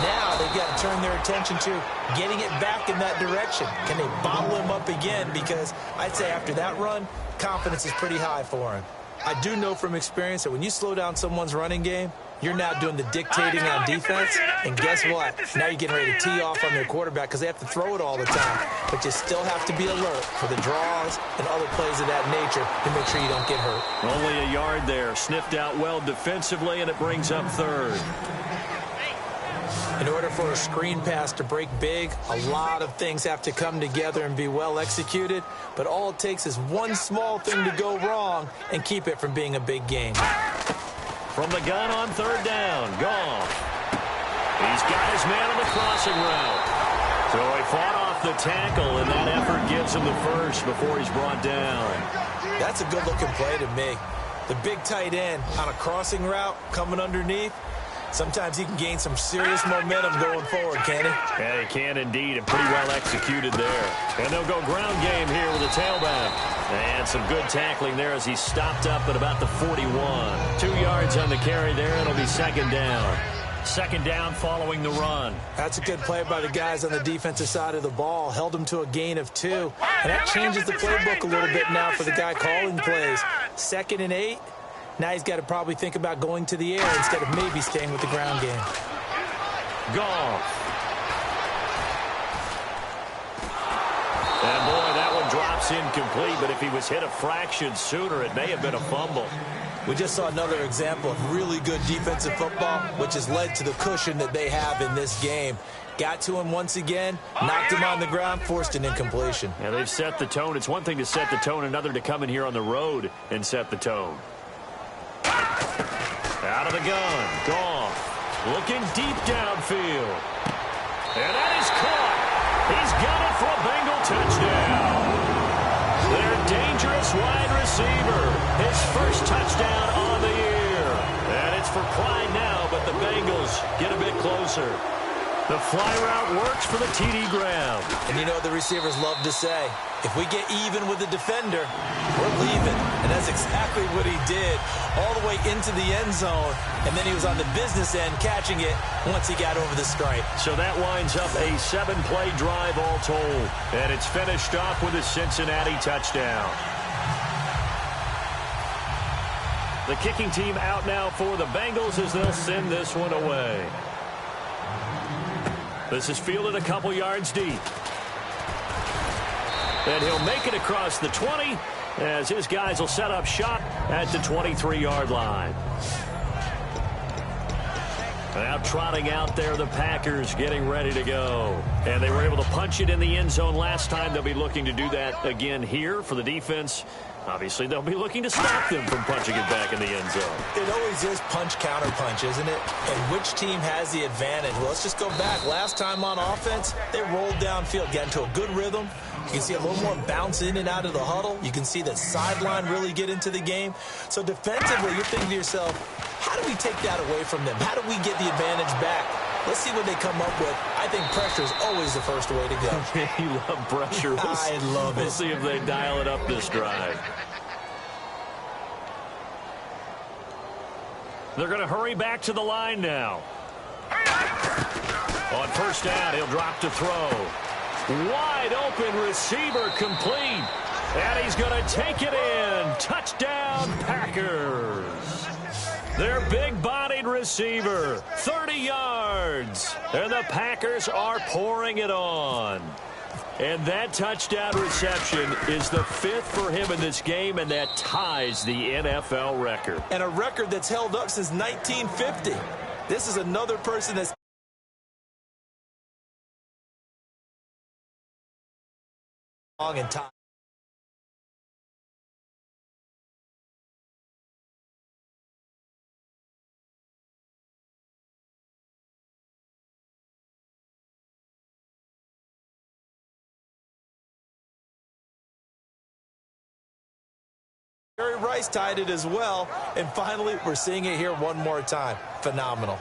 Now they've got to turn their attention to getting it back in that direction. Can they bottle him up again? Because I'd say after that run, confidence is pretty high for him. I do know from experience that when you slow down someone's running game, you're now doing the dictating on defense, and guess what? Now you're getting ready to tee off on their quarterback because they have to throw it all the time. But you still have to be alert for the draws and other plays of that nature to make sure you don't get hurt. Only a yard there, sniffed out well defensively, and it brings up 3rd. In order for a screen pass to break big, a lot of things have to come together and be well executed, but all it takes is one small thing to go wrong and keep it from being a big game. From the gun on 3rd down, Goff. He's got his man on the crossing route. So he fought off the tackle, and that effort gives him the first before he's brought down. That's a good-looking play to me. The big tight end on a crossing route coming underneath. Sometimes he can gain some serious momentum going forward, can he? Yeah, he can indeed, and pretty well executed there. And they'll go ground game here with a tailback. And some good tackling there as he stopped up at about the 41. 2 yards on the carry there, and it'll be 2nd down. 2nd down following the run. That's a good play by the guys on the defensive side of the ball. Held them to a gain of 2. And that changes the playbook a little bit now for the guy calling plays. 2nd and 8. Now he's got to probably think about going to the air instead of maybe staying with the ground game. Goff. And boy, that one drops incomplete, but if he was hit a fraction sooner, it may have been a fumble. We just saw another example of really good defensive football, which has led to the cushion that they have in this game. Got to him once again, knocked him on the ground, forced an incompletion. Yeah, they've set the tone. It's one thing to set the tone, another to come in here on the road and set the tone. Out of the gun, Goff, looking deep downfield. And that is caught. He's got it for a Bengal touchdown. Their dangerous wide receiver, his first touchdown on the year. And it's for pride now, but the Bengals get a bit closer. The fly route works for the TD Graham. And you know what the receivers love to say? If we get even with the defender, we're leaving. And that's exactly what he did, all the way into the end zone. And then he was on the business end catching it once he got over the stripe. So that winds up a 7-play drive all told. And it's finished off with a Cincinnati touchdown. The kicking team out now for the Bengals as they'll send this one away. This is fielded a couple yards deep. And he'll make it across the 20 as his guys will set up shop at the 23-yard line. Now trotting out there, the Packers getting ready to go. And they were able to punch it in the end zone last time. They'll be looking to do that again here for the defense. Obviously, they'll be looking to stop them from punching it back in the end zone. It always is punch-counter-punch, isn't it? And which team has the advantage? Well, let's just go back. Last time on offense, they rolled downfield, got into a good rhythm. You can see a little more bounce in and out of the huddle. You can see the sideline really get into the game. So defensively, you're thinking to yourself, how do we take that away from them? How do we get the advantage back? Let's see what they come up with. I think pressure is always the first way to go. You love pressure. I love it. We'll see if they dial it up this drive. They're going to hurry back to the line now. On first down, he'll drop to throw. Wide open receiver complete. And he's going to take it in. Touchdown, Packers. Their big-bodied receiver, 30 yards. And the Packers are pouring it on. And that touchdown reception is the 5th for him in this game, and that ties the NFL record. And a record that's held up since 1950. This is another person that's long and time. Rice tied it as well, and finally we're seeing it here one more time. Phenomenal.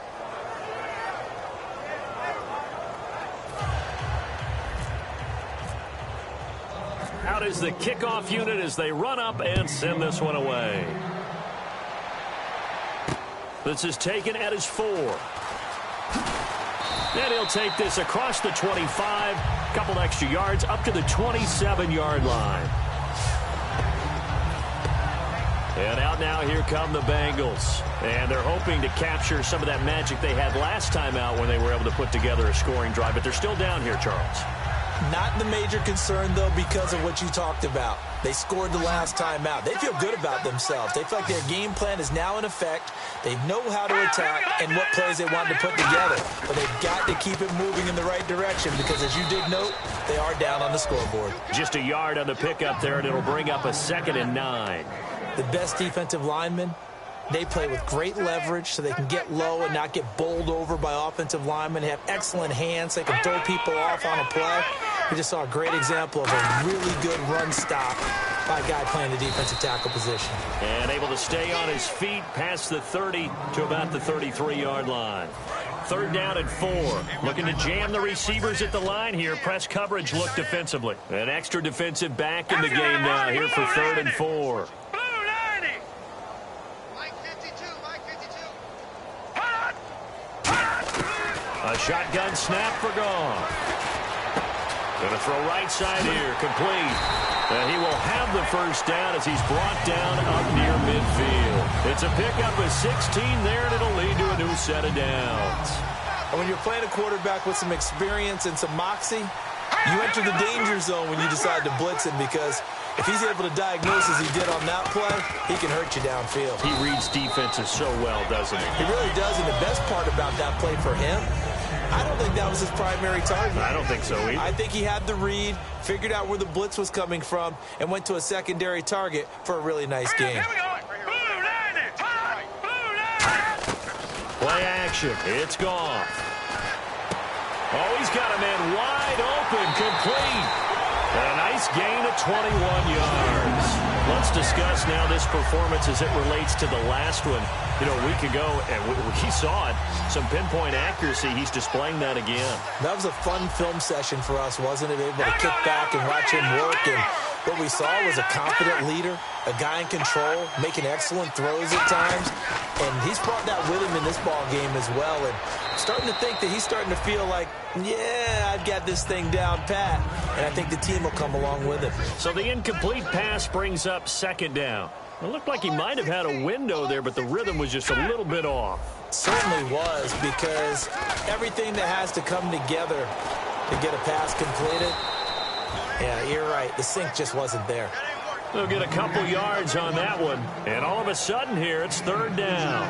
Out is the kickoff unit as they run up and send this one away. This is taken at his 4. And he'll take this across the 25, couple extra yards up to the 27-yard line. And out now, here come the Bengals. And they're hoping to capture some of that magic they had last time out when they were able to put together a scoring drive. But they're still down here, Charles. Not the major concern, though, because of what you talked about. They scored the last time out. They feel good about themselves. They feel like their game plan is now in effect. They know how to attack and what plays they want to put together. But they've got to keep it moving in the right direction because, as you did note, they are down on the scoreboard. Just a yard on the pickup there, and it'll bring up a 2nd and 9. The best defensive linemen, they play with great leverage so they can get low and not get bowled over by offensive linemen. They have excellent hands. They can throw people off on a play. We just saw a great example of a really good run stop by a guy playing the defensive tackle position. And able to stay on his feet past the 30 to about the 33-yard line. 3rd down and 4. Looking to jam the receivers at the line here. Press coverage look defensively. An extra defensive back in the game now here for 3rd and 4. A shotgun snap for Goff. Going to throw right side here, complete. And he will have the first down as he's brought down up near midfield. It's a pickup of 16 there, and it'll lead to a new set of downs. And when you're playing a quarterback with some experience and some moxie, you enter the danger zone when you decide to blitz him, because if he's able to diagnose as he did on that play, he can hurt you downfield. He reads defenses so well, doesn't he? He really does, and the best part about that play for him, I don't think that was his primary target. I don't think so either. I think he had the read, figured out where the blitz was coming from, and went to a secondary target for a really nice game. Play action. It's Goff. Oh, he's got a man wide open, complete. And a nice gain of 21 yards. Let's discuss now this performance as it relates to the last one. You know, a week ago, and we saw it, some pinpoint accuracy. He's displaying that again. That was a fun film session for us, wasn't it? Able to kick back and watch him work. And what we saw was a confident leader, a guy in control, making excellent throws at times. And he's brought that with him in this ball game as well. And I'm starting to think that he's starting to feel like, yeah, I've got this thing down pat. And I think the team will come along with him. So the incomplete pass brings up 2nd down. It looked like he might have had a window there, but the rhythm was just a little bit off. Certainly was, because everything that has to come together to get a pass completed, Yeah, you're right. The sink just wasn't there. They'll get a couple yards on that one. And all of a sudden here, it's third down.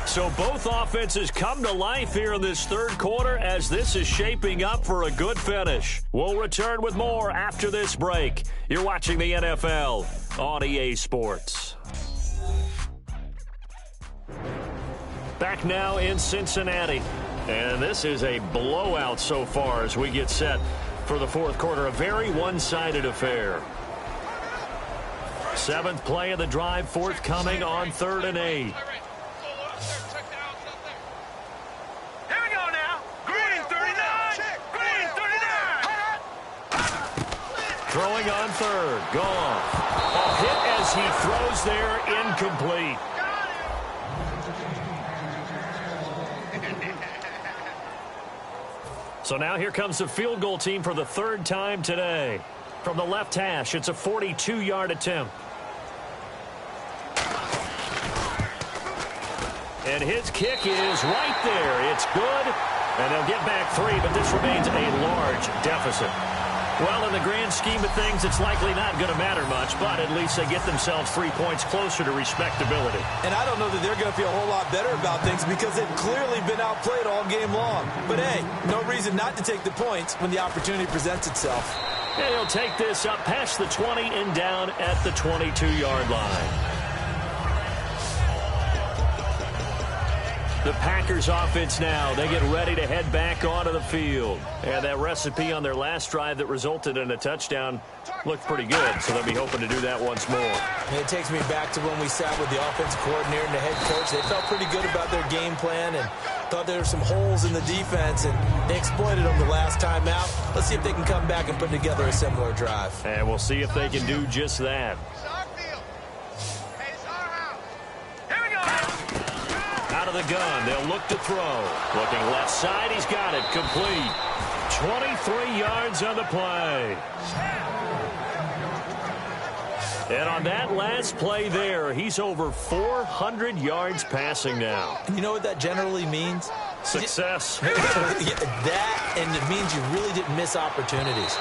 So both offenses come to life here in this third quarter as this is shaping up for a good finish. We'll return with more after this break. You're watching the NFL on EA Sports. Back now in Cincinnati. And this is a blowout so far as we get set for the fourth quarter. A very one-sided affair. Seventh play of the drive, forthcoming on 3rd and 8. Here we go now. Green 39. Green 39. Throwing on 3rd. Gone. A hit as he throws there, incomplete. So now here comes the field goal team for the 3rd time today. From the left hash, it's a 42-yard attempt. And his kick is right there. It's good. And they'll get back 3, but this remains a large deficit. Well, in the grand scheme of things, it's likely not going to matter much, but at least they get themselves 3 points closer to respectability. And I don't know that they're going to feel a whole lot better about things because they've clearly been outplayed all game long. But, hey, no reason not to take the points when the opportunity presents itself. And he'll take this up past the 20 and down at the 22-yard line. The Packers offense now, they get ready to head back onto the field. And that recipe on their last drive that resulted in a touchdown looked pretty good, so they'll be hoping to do that once more. And it takes me back to when we sat with the offensive coordinator and the head coach. They felt pretty good about their game plan and thought there were some holes in the defense, and they exploited them the last time out. Let's see if they can come back and put together a similar drive. And we'll see if they can do just that. Out of the gun, they'll look to throw. Looking left side, he's got it. Complete. 23 yards on the play. And on that last play there, he's over 400 yards passing now. You know what that generally means? Success. That, and it means you really didn't miss opportunities.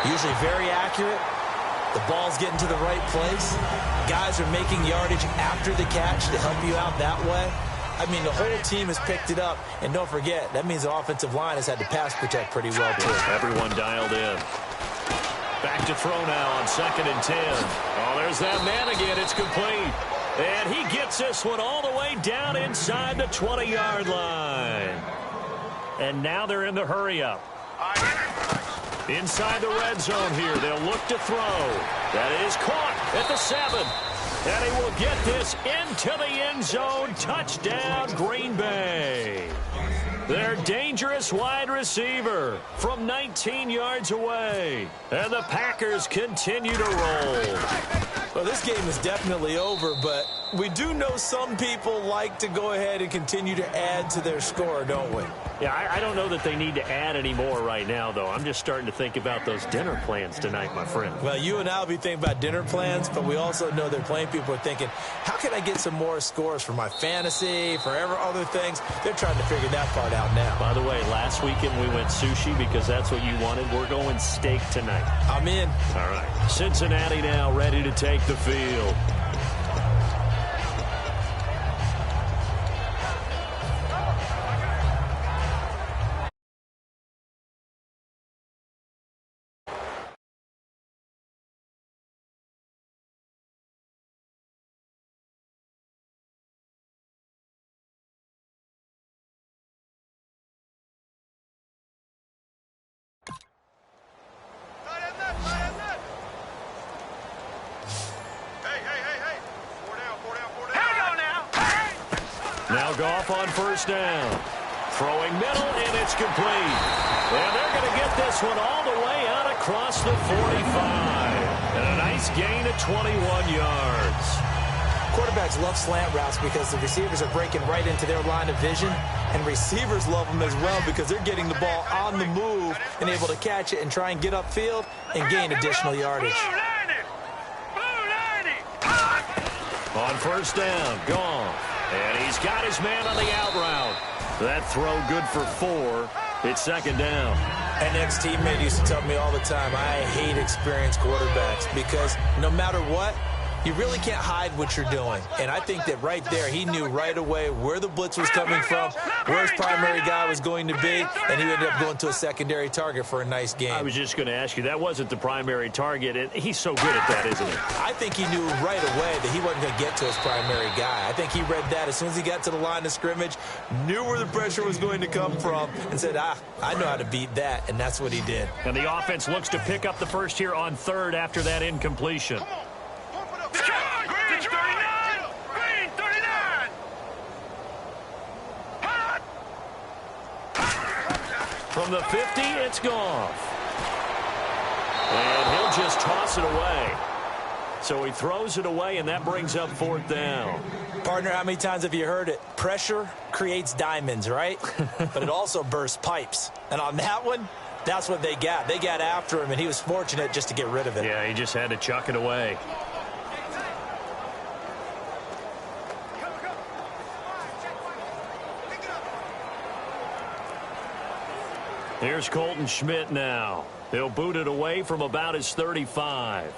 Usually very accurate. The ball's getting to the right place. Guys are making yardage after the catch to help you out that way. I mean, the whole team has picked it up. And don't forget, that means the offensive line has had to pass protect pretty well, too. Everyone dialed in. Back to throw now on 2nd and 10. Oh, there's that man again. It's complete. And he gets this one all the way down inside the 20-yard line. And now they're in the hurry-up. Inside the red zone here. They'll look to throw. That is caught at the 7. And he will get this into the end zone. Touchdown, Green Bay. Their dangerous wide receiver from 19 yards away. And the Packers continue to roll. Well, this game is definitely over, but we do know some people like to go ahead and continue to add to their score, don't we? Yeah, I don't know that they need to add any more right now, though. I'm just starting to think about those dinner plans tonight, my friend. Well, you and I will be thinking about dinner plans, but we also know they're playing people are thinking, how can I get some more scores for my fantasy, for other things? They're trying to figure that part out now. By the way, last weekend we went sushi because that's what you wanted. We're going steak tonight. I'm in. All right. Cincinnati now ready to take the field. Now Goff on 1st down. Throwing middle, and it's complete. And they're going to get this one all the way out across the 45. And a nice gain of 21 yards. Quarterbacks love slant routes because the receivers are breaking right into their line of vision. And receivers love them as well because they're getting the ball on the move and able to catch it and try and get upfield and gain additional yardage. On 1st down, Goff. And he's got his man on the out route. That throw good for 4. It's second down. An ex-teammate used to tell me all the time, I hate experienced quarterbacks because no matter what, you really can't hide what you're doing. And I think that right there, he knew right away where the blitz was coming from, where his primary guy was going to be, and he ended up going to a secondary target for a nice game. I was just going to ask you, that wasn't the primary target, and he's so good at that, isn't he? I think he knew right away that he wasn't going to get to his primary guy. I think he read that as soon as he got to the line of scrimmage, knew where the pressure was going to come from, and said, I know how to beat that, and that's what he did. And the offense looks to pick up the first here on third after that incompletion. From the 50, it's Goff. And he'll just toss it away. So he throws it away, and that brings up fourth down. Partner, how many times have you heard it? Pressure creates diamonds, right? But it also bursts pipes. And on that one, that's what they got. They got after him, and he was fortunate just to get rid of it. Yeah, he just had to chuck it away. Here's Colton Schmidt now. He'll boot it away from about his 35.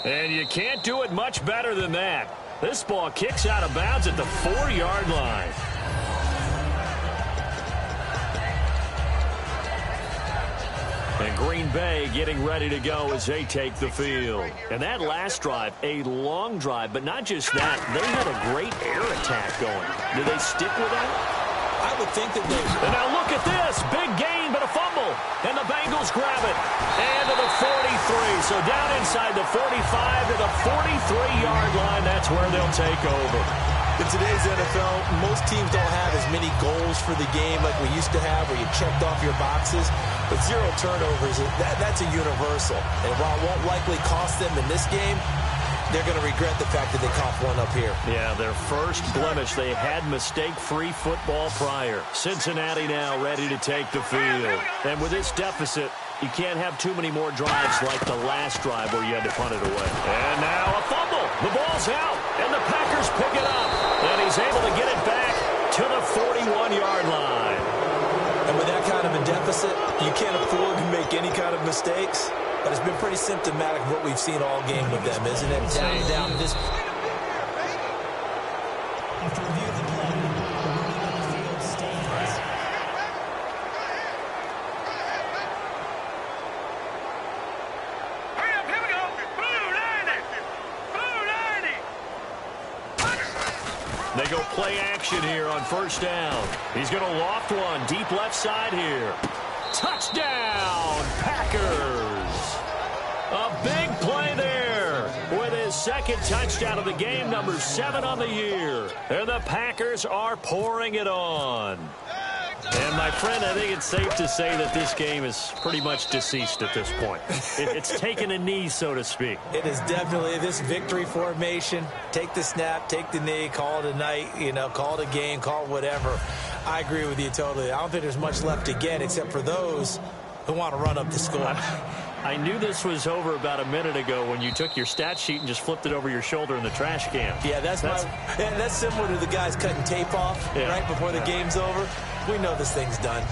And you can't do it much better than that. This ball kicks out of bounds at the 4-yard line. And Green Bay getting ready to go as they take the field. And that last drive, a long drive, but not just that. They had a great air attack going. Do they stick with that? I would think that they... And now look at this. Big gain, but a fumble. And the Bengals grab it. And to the 43. So down inside the 45 to the 43-yard line. That's where they'll take over. In today's NFL, most teams don't have as many goals for the game like we used to have where you checked off your boxes. But 0 turnovers, that's a universal. And while it won't likely cost them in this game, they're going to regret the fact that they coughed one up here. Yeah, their first blemish. They had mistake-free football prior. Cincinnati now ready to take the field. And with this deficit, you can't have too many more drives like the last drive where you had to punt it away. And now a fumble. The ball's out, and the Packers pick it up. And he's able to get it back to the 41-yard line. And with that kind of a deficit, you can't afford to make any kind of mistakes. But it's been pretty symptomatic of what we've seen all game with them, isn't it? Down this. After review of the play, the ruling on the field stands. Hurry up, here we go. Blue 90. Blue 90. They go play action here on first down. He's going to loft one deep left side here. Touchdown, Packers. A big play there with his second touchdown of the game, number 7 on the year. And the Packers are pouring it on. And, my friend, I think it's safe to say that this game is pretty much deceased at this point. It's taken a knee, so to speak. It is definitely this victory formation. Take the snap, take the knee, call it a night, call it a game, call it whatever. I agree with you totally. I don't think there's much left to get except for those who want to run up the score. I knew this was over about a minute ago when you took your stat sheet and just flipped it over your shoulder in the trash can. Yeah, that's similar to the guys cutting tape off right before the game's over. We know this thing's done.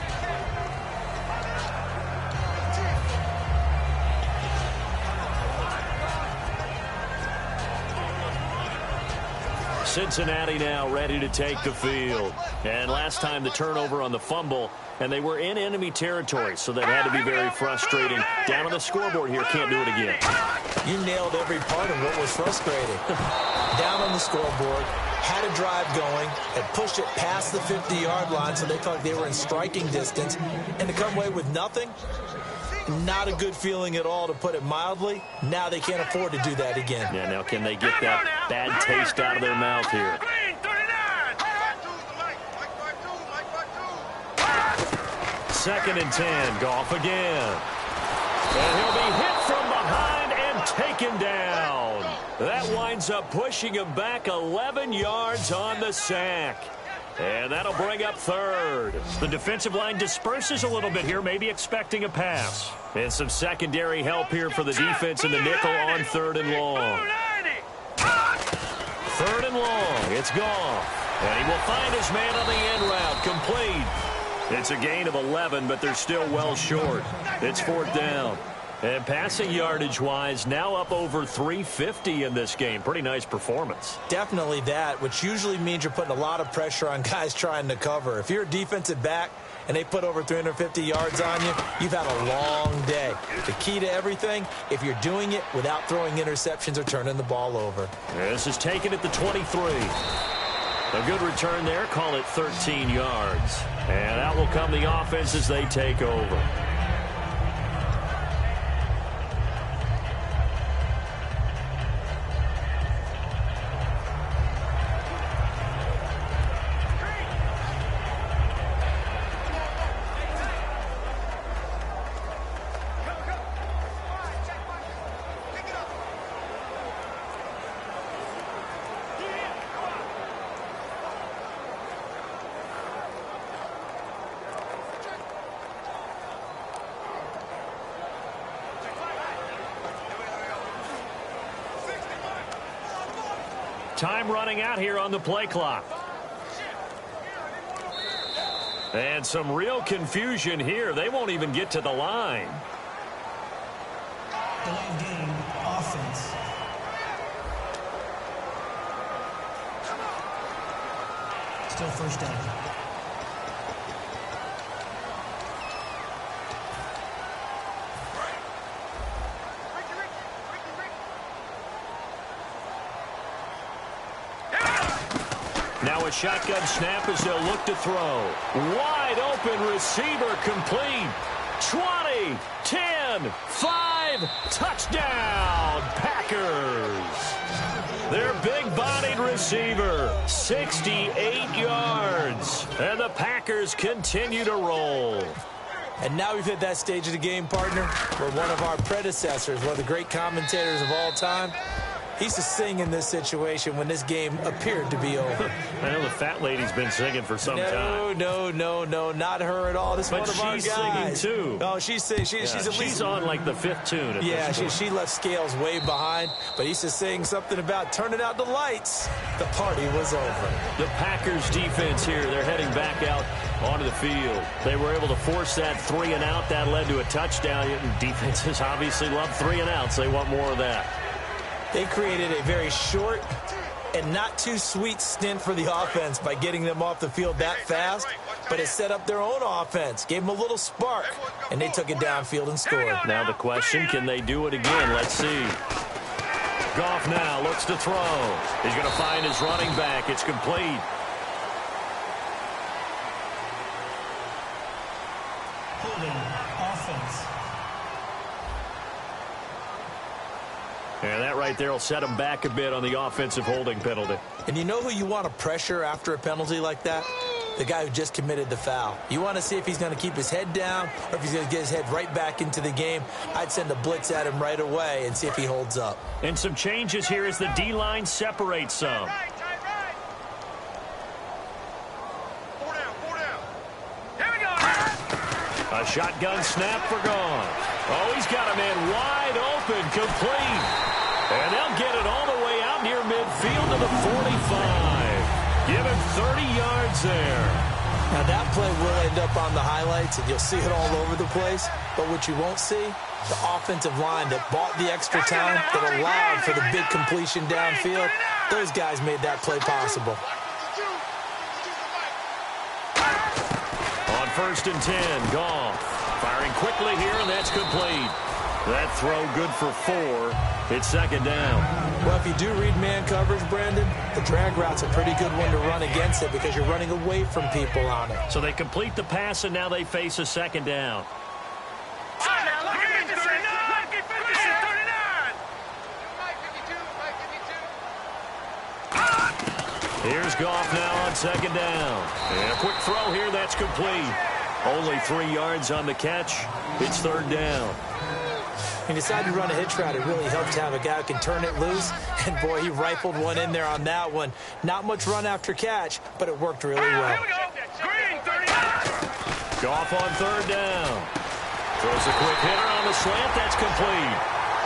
Cincinnati now ready to take the field. And last time the turnover on the fumble, and they were in enemy territory, so that had to be very frustrating. Down on the scoreboard here, can't do it again. You nailed every part of what was frustrating. Down on the scoreboard, had a drive going, had pushed it past the 50-yard line so they felt like they were in striking distance, and to come away with nothing, not a good feeling at all, to put it mildly. Now they can't afford to do that again. Yeah, now can they get that bad taste out of their mouth here? Second and 10, Goff again. And he'll be hit from behind and taken down. That winds up pushing him back 11 yards on the sack. And that'll bring up third. The defensive line disperses a little bit here, maybe expecting a pass. And some secondary help here for the defense in the nickel on 3rd and long. 3rd and long. It's gone. And he will find his man on the end route. Complete. It's a gain of 11, but they're still well short. It's 4th down. And passing yardage-wise, now up over 350 in this game. Pretty nice performance. Definitely that, which usually means you're putting a lot of pressure on guys trying to cover. If you're a defensive back and they put over 350 yards on you, you've had a long day. The key to everything, if you're doing it without throwing interceptions or turning the ball over. This is taken at the 23. A good return there. Call it 13 yards. And out will come the offense as they take over. Time running out here on the play clock. And some real confusion here. They won't even get to the line. Delayed game, offense. Still 1st down. Now a shotgun snap as they'll look to throw. Wide open receiver complete. 20, 10, 5, touchdown, Packers. Their big-bodied receiver, 68 yards. And the Packers continue to roll. And now we've hit that stage of the game, partner, where one of our predecessors, one of the great commentators of all time, he used to sing in this situation when this game appeared to be over. I know the fat lady's been singing for some time. No, not her at all. This is one of our guys. But she's singing, too. Oh, she's singing. She's on, like, the 5th tune at this point. She left Scales way behind, but he used to sing something about turning out the lights. The party was over. The Packers defense here, they're heading back out onto the field. They were able to force that 3 and out. That led to a touchdown. Defenses obviously love 3 and outs. They want more of that. They created a very short and not too sweet stint for the offense by getting them off the field that fast, but it set up their own offense, gave them a little spark, and they took it downfield and scored. Now the question, can they do it again? Let's see. Goff now looks to throw. He's going to find his running back. It's complete. Holding, offense. And that right there will set him back a bit on the offensive holding penalty. And you know who you want to pressure after a penalty like that? The guy who just committed the foul. You want to see if he's going to keep his head down or if he's going to get his head right back into the game. I'd send a blitz at him right away and see if he holds up. And some changes here as the D-line separates some. A shotgun snap for Goff. Oh, he's got a man wide open, complete. And they'll get it all the way out near midfield to the 45. Give him 30 yards there. Now, that play will end up on the highlights, and you'll see it all over the place. But what you won't see, the offensive line that bought the extra time, that allowed for the big completion downfield, those guys made that play possible. On 1st and 10, Goff firing quickly here, and that's complete. That throw good for 4. It's 2nd down. Well, if you do read man coverage, Brandon, the drag route's a pretty good one to run against it because you're running away from people on it. So they complete the pass, and now they face a 2nd down. Here's Goff now on 2nd down. And a quick throw here, that's complete. Only 3 yards on the catch. It's 3rd down. When you decide to run a hitch route, it really helps to have a guy who can turn it loose. And, boy, he rifled one in there on that one. Not much run after catch, but it worked really well. Here we go. Green, 39. Goff on third down. Throws a quick hitter on the slant. That's complete.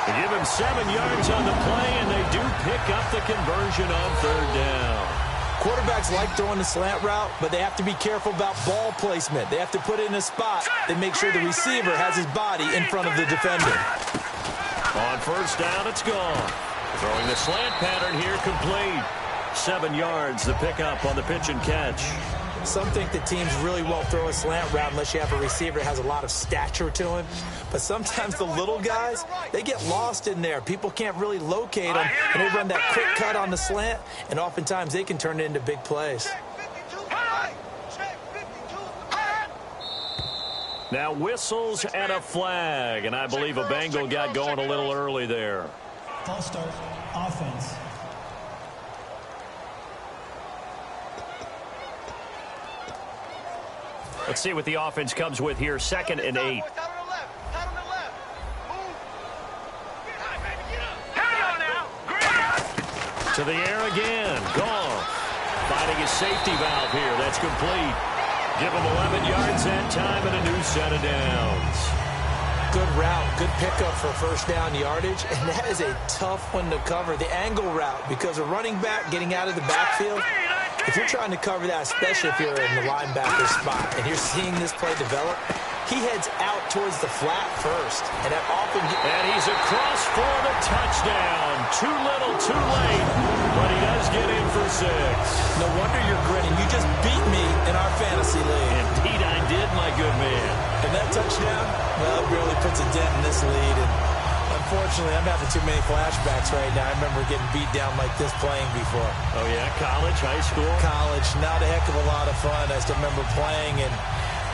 They give him 7 yards on the play, and they do pick up the conversion on third down. Quarterbacks like throwing the slant route, but they have to be careful about ball placement. They have to put it in a spot that makes sure the receiver has his body in front of the defender. On first down, it's gone. Throwing the slant pattern here, complete. 7 yards, the pickup on the pitch and catch. Some think that teams really won't throw a slant route unless you have a receiver that has a lot of stature to him. But sometimes the little guys, they get lost in there. People can't really locate them, and they run that quick cut on the slant, and oftentimes they can turn it into big plays. Now whistles and a flag, and I believe a Bengal got going a little early there. False start, offense. Let's see what the offense comes with here. 2nd and 8. To the air again. Goff finding his safety valve here. That's complete. Give him 11 yards that time and a new set of downs. Good route, good pickup for first down yardage, and that is a tough one to cover, the angle route, because a running back getting out of the backfield, if you're trying to cover that, especially if you're in the linebacker spot, and you're seeing this play develop, he heads out towards the flat first, and that often... And he's across for the touchdown. Too little, too late, but he does get in for 6. No wonder you're grinning. You just beat me in our fantasy league. Indeed I did, my good man. And that touchdown, well, it really puts a dent in this lead, and unfortunately, I'm having too many flashbacks right now. I remember getting beat down like this playing before. Oh, yeah? College, high school? College. Not a heck of a lot of fun. I still remember playing and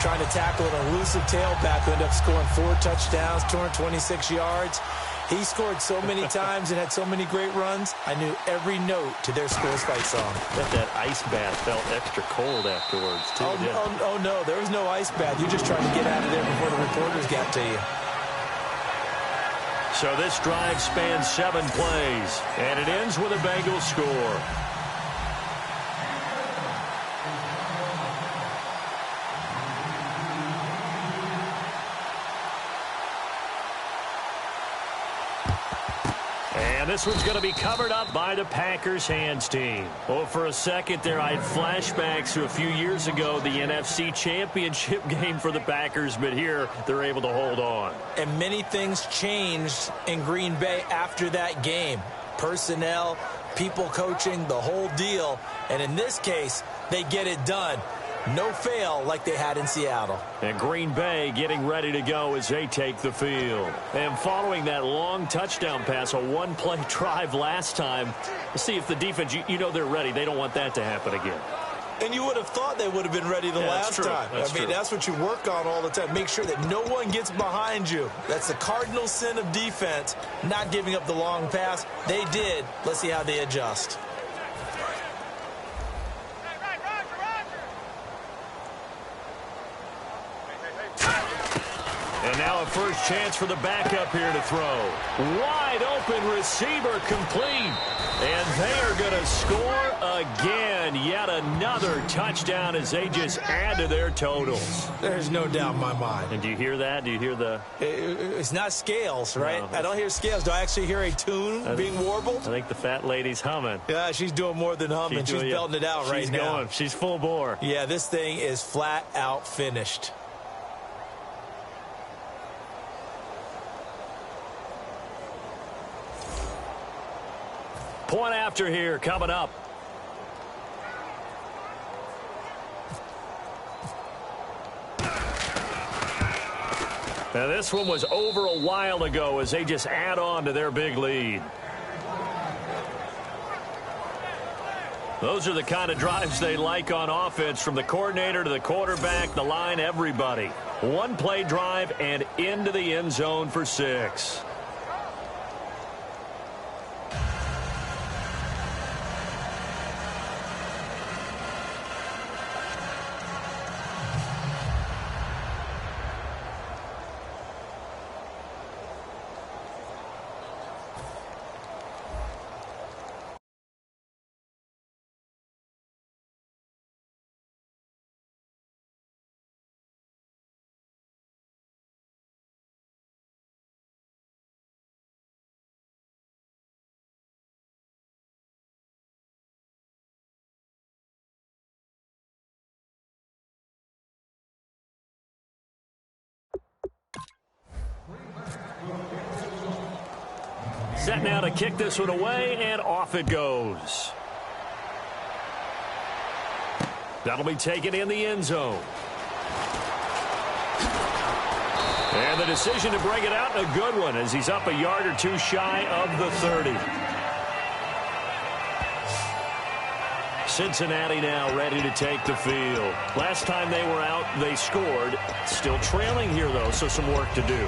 trying to tackle an elusive tailback who ended up scoring 4 touchdowns, 226 yards. He scored so many times and had so many great runs, I knew every note to their school's fight song. Bet that ice bath felt extra cold afterwards, too. Oh, no, there was no ice bath. You just tried to get out of there before the reporters got to you. So this drive spans 7 plays, and it ends with a Bengals score. And this one's going to be covered up by the Packers hands team. Oh, for a second there, I had flashbacks to a few years ago, the NFC Championship game for the Packers, but here they're able to hold on. And many things changed in Green Bay after that game. Personnel, people coaching, the whole deal. And in this case, they get it done. No fail like they had in Seattle. And Green Bay getting ready to go as they take the field. And following that long touchdown pass, a one-play drive last time, we'll see if the defense, you know they're ready. They don't want that to happen again. And you would have thought they would have been ready the last time. That's what you work on all the time. Make sure that no one gets behind you. That's the cardinal sin of defense, not giving up the long pass. They did. Let's see how they adjust. And now a first chance for the backup here to throw. Wide open receiver complete. And they are going to score again. Yet another touchdown as they just add to their totals. There's no doubt in my mind. And do you hear that? Do you hear the... It's not scales, right? No. I don't hear scales. Do I actually hear a tune being warbled? I think the fat lady's humming. Yeah, she's doing more than humming. She's belting it out right now. She's going. She's full bore. Yeah, this thing is flat out finished. Point after here coming up. Now this one was over a while ago as they just add on to their big lead. Those are the kind of drives they like on offense, from the coordinator to the quarterback, the line, everybody. One play drive and into the end zone for 6. set now to kick this one away, and off it goes. That'll be taken in the end zone. And the decision to bring it out, a good one, as he's up a yard or two shy of the 30. Cincinnati now ready to take the field. Last time they were out, they scored. Still trailing here, though, so some work to do.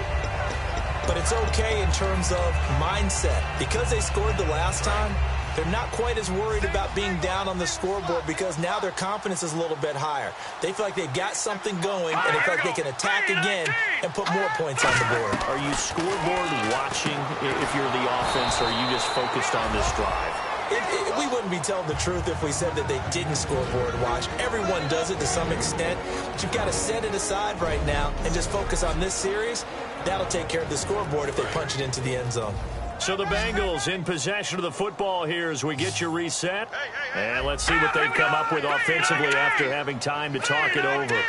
But it's okay in terms of mindset. Because they scored the last time, they're not quite as worried about being down on the scoreboard because now their confidence is a little bit higher. They feel like they've got something going, and they feel like they can attack again and put more points on the board. Are you scoreboard watching if you're the offense, or are you just focused on this drive? We wouldn't be telling the truth if we said that they didn't scoreboard watch. Everyone does it to some extent, but you've got to set it aside right now and just focus on this series. That'll take care of the scoreboard if they punch it into the end zone. So the Bengals in possession of the football here as we get you reset. And let's see what they've come up with offensively after having time to talk it over.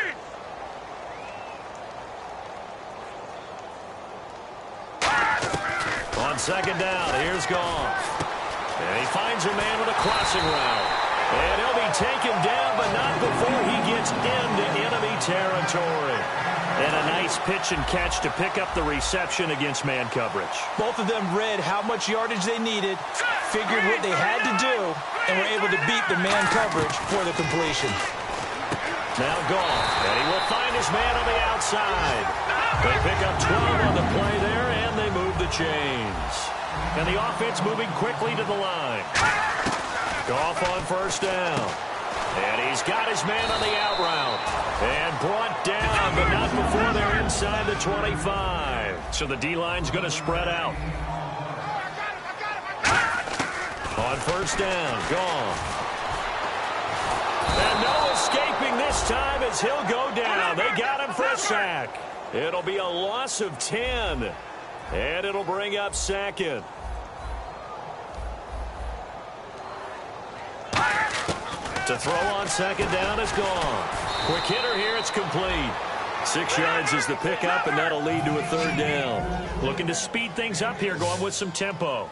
On second down, here's Goff. And he finds a man with a crossing route. And he'll be taken down, but not before he gets into enemy territory. And a nice pitch and catch to pick up the reception against man coverage. Both of them read how much yardage they needed, figured what they had to do, and were able to beat the man coverage for the completion. Now Goff, and he will find his man on the outside. They pick up 12 on the play there, and they move the chains. And the offense moving quickly to the line. Goff on first down. And he's got his man on the out route. And brought down, but not before they're inside the 25. So the D-line's going to spread out. On first down, Goff. And no escaping this time as he'll go down. They got him for a sack. It'll be a loss of 10. And it'll bring up second. To throw on second down is gone. Quick hitter here, it's complete. 6 yards is the pickup, and that'll lead to a third down. Looking to speed things up here, going with some tempo.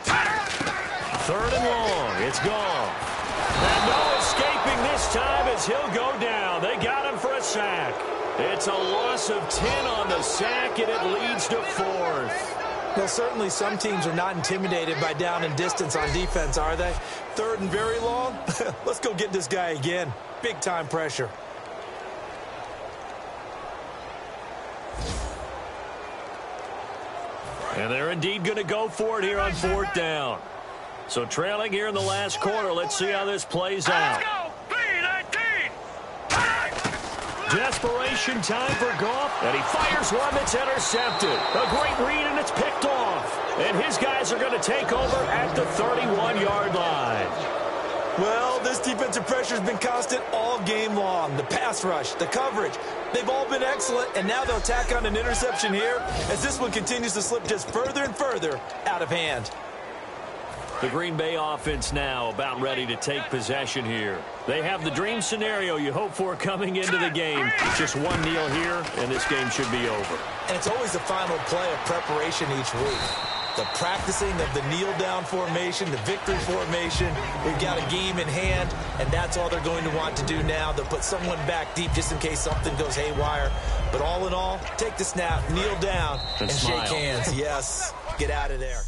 Third and long, it's gone. And no escaping this time as he'll go down. They got him for a sack. It's a loss of 10 on the sack, and it leads to fourth. Well, certainly some teams are not intimidated by down and distance on defense, are they? Third and very long? Let's go get this guy again. Big-time pressure. And they're indeed going to go for it here on fourth down. So trailing here in the last quarter, let's see how this plays out. Desperation time for Goff, and he fires one that's intercepted. A great read, and it's picked off. And his guys are going to take over at the 31-yard line. Well, this defensive pressure has been constant all game long. The pass rush, the coverage, they've all been excellent, and now they'll tack on an interception here as this one continues to slip just further and further out of hand. The Green Bay offense now about ready to take possession here. They have the dream scenario you hope for coming into the game. Just one kneel here, and this game should be over. And it's always the final play of preparation each week. The practicing of the kneel-down formation, the victory formation. We've got a game in hand, and that's all they're going to want to do now. They'll put someone back deep just in case something goes haywire. But all in all, take the snap, kneel down, and shake hands. Yes, get out of there.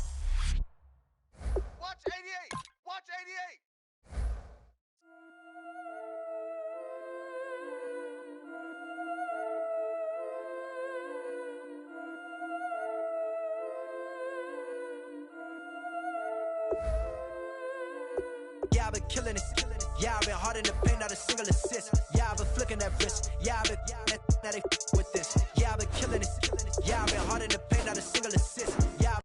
Watch 88! Watch 88! Yeah, I've been killing it. Yeah, I've been hard in the paint, not a single assist. Yeah, I've been flicking that wrist. Yeah, I've been now they with this. Yeah, I've been killing it. Yeah, I've been hard in the paint, not a single assist. Yeah.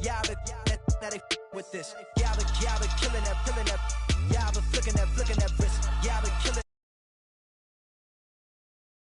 Yeah, I've been now they with this. Yeah, I've been killing that. Yeah, I've been flicking that wrist. Yeah, I've been killing.